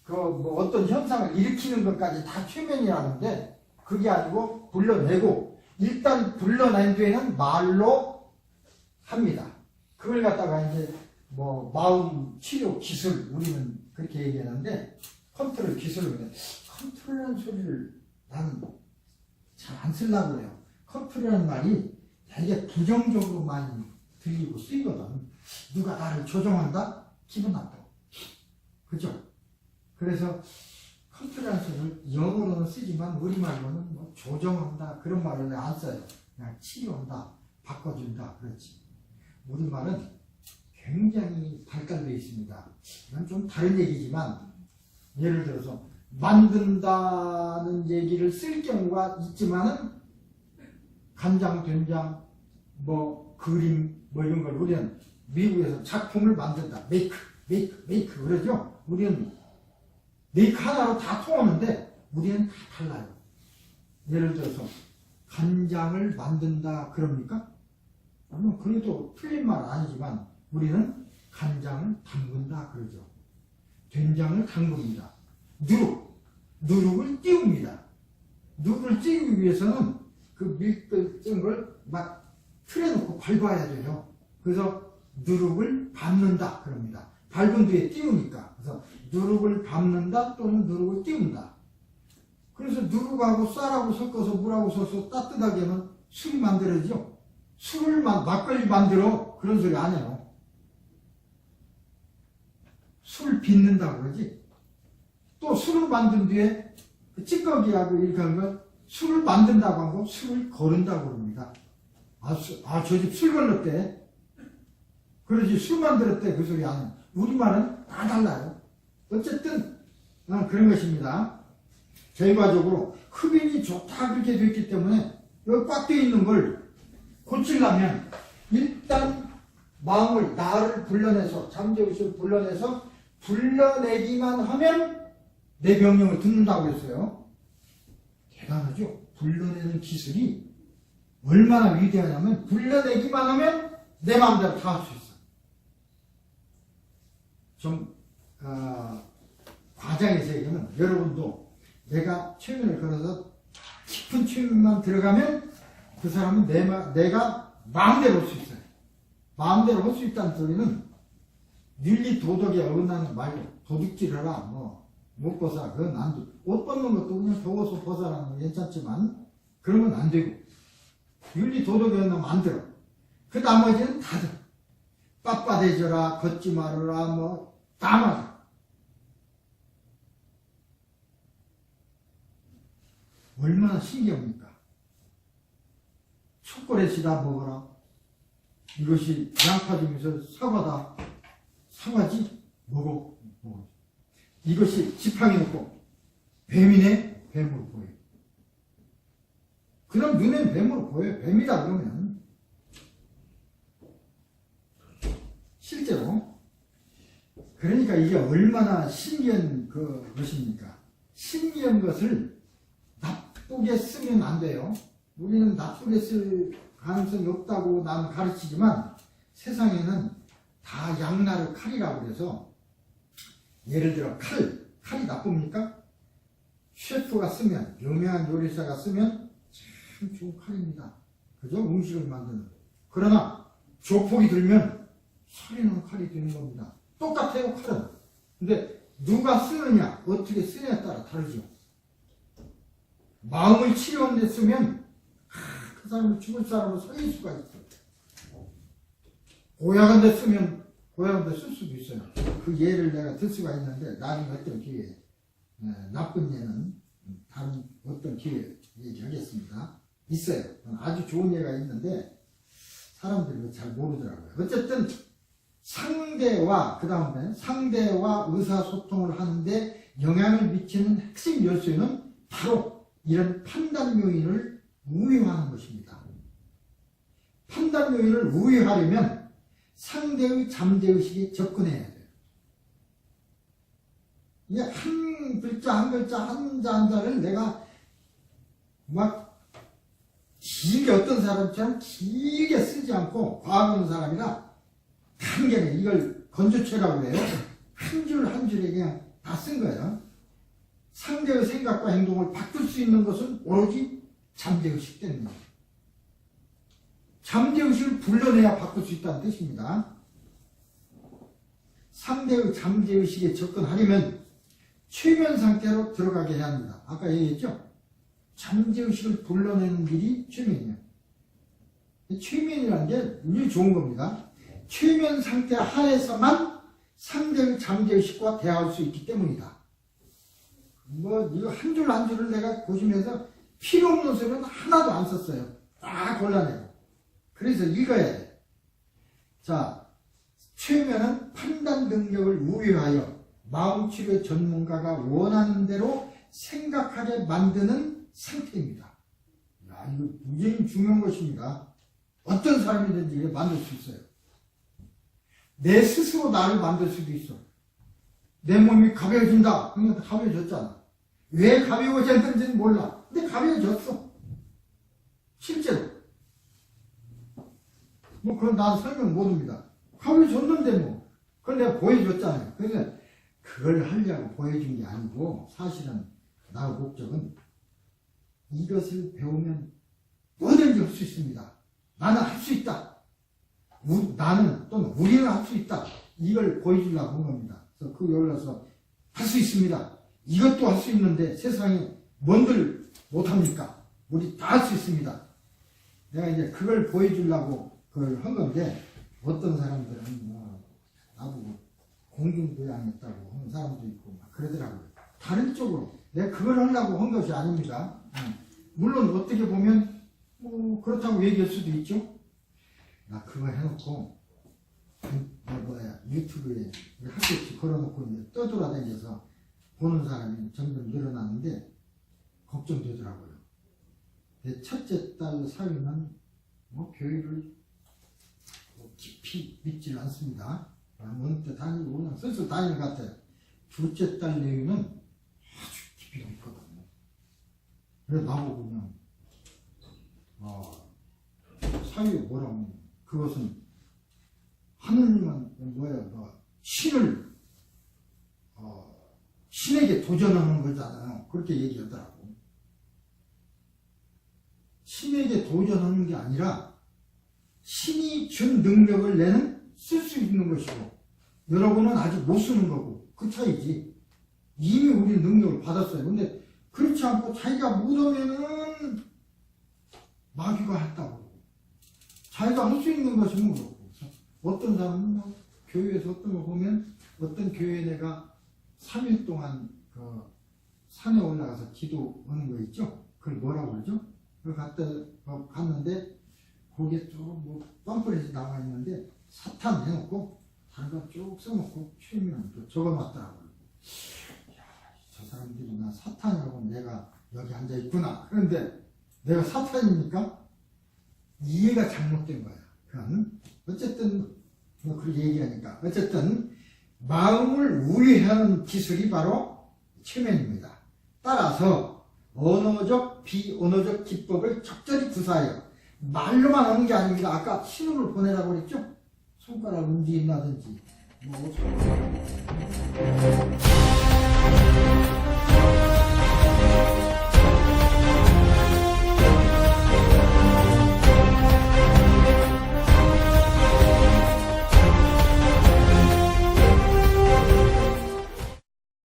뭐 어떤 현상을 일으키는 것까지 다 최면이라는데, 그게 아니고 불러내고, 일단 불러낸 뒤에는 말로 합니다. 그걸 갖다가 이제 뭐 마음 치료 기술, 우리는 그렇게 얘기하는데, 컨트롤 기술을, 컨트롤이라는 소리를 나는 잘 안 쓰려고 해요. 컨트롤이라는 말이 되게 부정적으로 많이 들리고 쓰이거든. 누가 나를 조종한다? 기분 나빠. 그죠? 그래서 컨트롤이라는 소리를 영어로는 쓰지만 우리말로는 뭐 조정한다 그런 말을 안 써요. 그냥 치료한다, 바꿔준다 그렇지. 우리말은 굉장히 발달되어 있습니다. 이건 좀 다른 얘기지만 예를 들어서 만든다는 얘기를 쓸 경우가 있지만은 간장, 된장, 뭐 그림 뭐 이런 걸 우리는 미국에서 작품을 만든다. 메이크 그러죠. 우리는 메이크 하나로 다 통하는데 우리는 다 달라요. 예를 들어서 간장을 만든다 그럽니까? 그래도 틀린 말 아니지만 우리는 간장을 담근다 그러죠. 된장을 담급니다. 누룩을 띄웁니다. 누룩을 띄우기 위해서는 그 밀도 찐 걸 막 틀에 놓고 밟아야 돼요. 그래서 누룩을 밟는다 그럽니다. 밟은 뒤에 띄우니까. 그래서 누룩을 밟는다 또는 누룩을 띄운다. 그래서 누룩하고 쌀하고 섞어서 물하고 섞어서 따뜻하게 하면 술이 만들어지죠. 막걸리 만들어 그런 소리 안 해요. 술 빚는다고 그러지. 또 술을 만든 뒤에 찌꺼기하고 이렇게 하는 건 술을 만든다고 하고 술을 거른다고 그럽니다. 저 집 술 걸렀대. 그러지 술 만들었대 그 소리 안 해요. 우리말은 다 달라요. 어쨌든 그런 것입니다. 결과적으로 흡인이 좋다 그렇게 되었기 때문에 여기 꽉 되어 있는 걸 고치려면 일단 마음을 나를 불러내서 잠재의식을 불러내기만 하면 내 명령을 듣는다고 했어요. 대단하죠? 불러내는 기술이 얼마나 위대하냐면 불러내기만 하면 내 마음대로 다 할 수 있어. 좀 과장해서 얘기하면 여러분도 내가 최면을 걸어서 깊은 최면만 들어가면 그 사람은 내가 마음대로 할 수 있어요. 마음대로 할 수 있다는 소리는 윤리 도덕에 어긋나는 말이에요. 도둑질하라 못 벗어 그건 안 돼. 옷 벗는 것도 그냥 더워서 벗어라는 건 괜찮지만 그런 건 안 되고 윤리 도덕에 어긋나면 안 들어. 그 나머지는 다 들어. 빳빳해져라 걷지 말아라 다 맞아. 얼마나 신기합니까? 초콜릿이다 먹어라. 이것이 양파 중에서 사과다. 사과지? 먹어. 이것이 지팡이 놓고 뱀이네? 뱀으로 보여. 그럼 눈엔 뱀으로 보여요. 뱀이다 그러면. 실제로. 그러니까 이게 얼마나 신기한 것입니까? 신기한 것을 나쁘게 쓰면 안 돼요. 우리는 나쁘게 쓸 가능성이 없다고 나는 가르치지만 세상에는 다 양날의 칼이라고 그래서 예를 들어 칼이 나쁩니까? 셰프가 쓰면 유명한 요리사가 쓰면 참 좋은 칼입니다. 그죠? 음식을 만드는. 그러나 조폭이 들면 살인하는 칼이 되는 겁니다. 똑같아요 칼은. 근데 누가 쓰느냐 어떻게 쓰느냐에 따라 다르죠. 마음을 치료하는 데 쓰면 그 사람을 죽을 사람으로 살릴 수가 있어. 고약한 데 쓰면 고약한 데 쓸 수도 있어요. 그 예를 내가 들 수가 있는데 나중에 어떤 기회에 나쁜 예는 다른 어떤 기회에 얘기하겠습니다. 있어요. 아주 좋은 예가 있는데 사람들이 잘 모르더라고요. 어쨌든 상대와 의사소통을 하는데 영향을 미치는 핵심 요소는 바로 이런 판단 요인을 우회하는 것입니다. 판단 요인을 우회하려면 상대의 잠재의식에 접근해야 돼요. 이게 한 글자 한 글자 한자 한자를 내가 막 길게 어떤 사람처럼 길게 쓰지 않고 과거는 사람이라 단계에 이걸 건조체라고 해요. 한 줄 한 줄에 그냥 다 쓴 거예요. 상대의 생각과 행동을 바꿀 수 있는 것은 오로지 잠재의식 때문이에요. 잠재의식을 불러내야 바꿀 수 있다는 뜻입니다. 상대의 잠재의식에 접근하려면 최면 상태로 들어가게 해야 합니다. 아까 얘기했죠? 잠재의식을 불러내는 길이 최면이에요. 최면이라는 게 굉장히 좋은 겁니다. 최면 상태 하에서만 상대의 잠재의식과 대화할 수 있기 때문이다. 이거 한 줄 한 줄을 내가 보시면서 필요 없는 소리는 하나도 안 썼어요. 다 골라내고. 그래서 읽어야 돼. 자, 최면은 판단 능력을 우회하여 마음치료 전문가가 원하는 대로 생각하게 만드는 상태입니다. 야, 이거 굉장히 중요한 것입니다. 어떤 사람이든지 만들 수 있어요. 내 스스로 나를 만들 수도 있어. 내 몸이 가벼워진다. 그러면 가벼워졌잖아. 왜 가벼워졌는지는 몰라. 근데 가벼워졌어. 실제로. 그건 난 설명 못합니다. 가벼워졌는데 뭐. 그걸 내가 보여줬잖아요. 그래서 그걸 하려고 보여준 게 아니고 사실은 나의 목적은 이것을 배우면 뭐든지 할 수 있습니다. 나는 할 수 있다. 나는 또는 우리는 할 수 있다. 이걸 보여주려고 한 겁니다. 그래서 그 열려서 할 수 있습니다. 이것도 할 수 있는데 세상에 뭔들 못합니까? 우리 다 할 수 있습니다. 내가 이제 그걸 보여주려고 그걸 한 건데 어떤 사람들은 나보고 공중부양했다고 하는 사람도 있고 막 그러더라고요. 다른 쪽으로 내가 그걸 하려고 한 것이 아닙니다. 물론 어떻게 보면 그렇다고 얘기할 수도 있죠. 나 그거 해놓고 유튜브에 학교치 걸어놓고 이제 떠돌아다녀서 보는 사람이 점점 늘어나는데 걱정되더라고요. 내 첫째 딸 사위는 교회를 깊이 믿질 않습니다. 어느 때 다니고 그냥 슬슬 다니는 것 같아요. 둘째 딸 내위는 아주 깊이 믿거든요. 그래서 나보고 그냥 사위가 뭐라고 하면 그것은 하느님은 신에게 도전하는 거잖아요. 그렇게 얘기하더라고. 신에게 도전하는 게 아니라 신이 준 능력을 내는 쓸 수 있는 것이고 여러분은 아직 못 쓰는 거고 그 차이지. 이미 우리 능력을 받았어요. 근데 그렇지 않고 자기가 못하면은 마귀가 했다고 자기가 할 수 있는 것이면 그렇고 어떤 사람은 교회에서 어떤 거 보면 어떤 교회 내가 3일 동안 그 산에 올라가서 기도하는 거 있죠? 그걸 뭐라고 그러죠? 그걸 갔는데 거기에 쭉 팜플렛이 나와 있는데 사탄 해놓고 다른 거 쭉 써놓고 최면 또 적어놨더라고요. 저 사람들이 나 사탄이라고 내가 여기 앉아있구나. 그런데 내가 사탄입니까? 이해가 잘못된 거야. 그건 어쨌든 그렇게 얘기하니까 어쨌든 마음을 우회하는 기술이 바로 최면입니다. 따라서 언어적 비언어적 기법을 적절히 구사하여 말로만 하는 게 아닙니다. 아까 신호를 보내라고 그랬죠? 손가락 움직임이라든지 뭐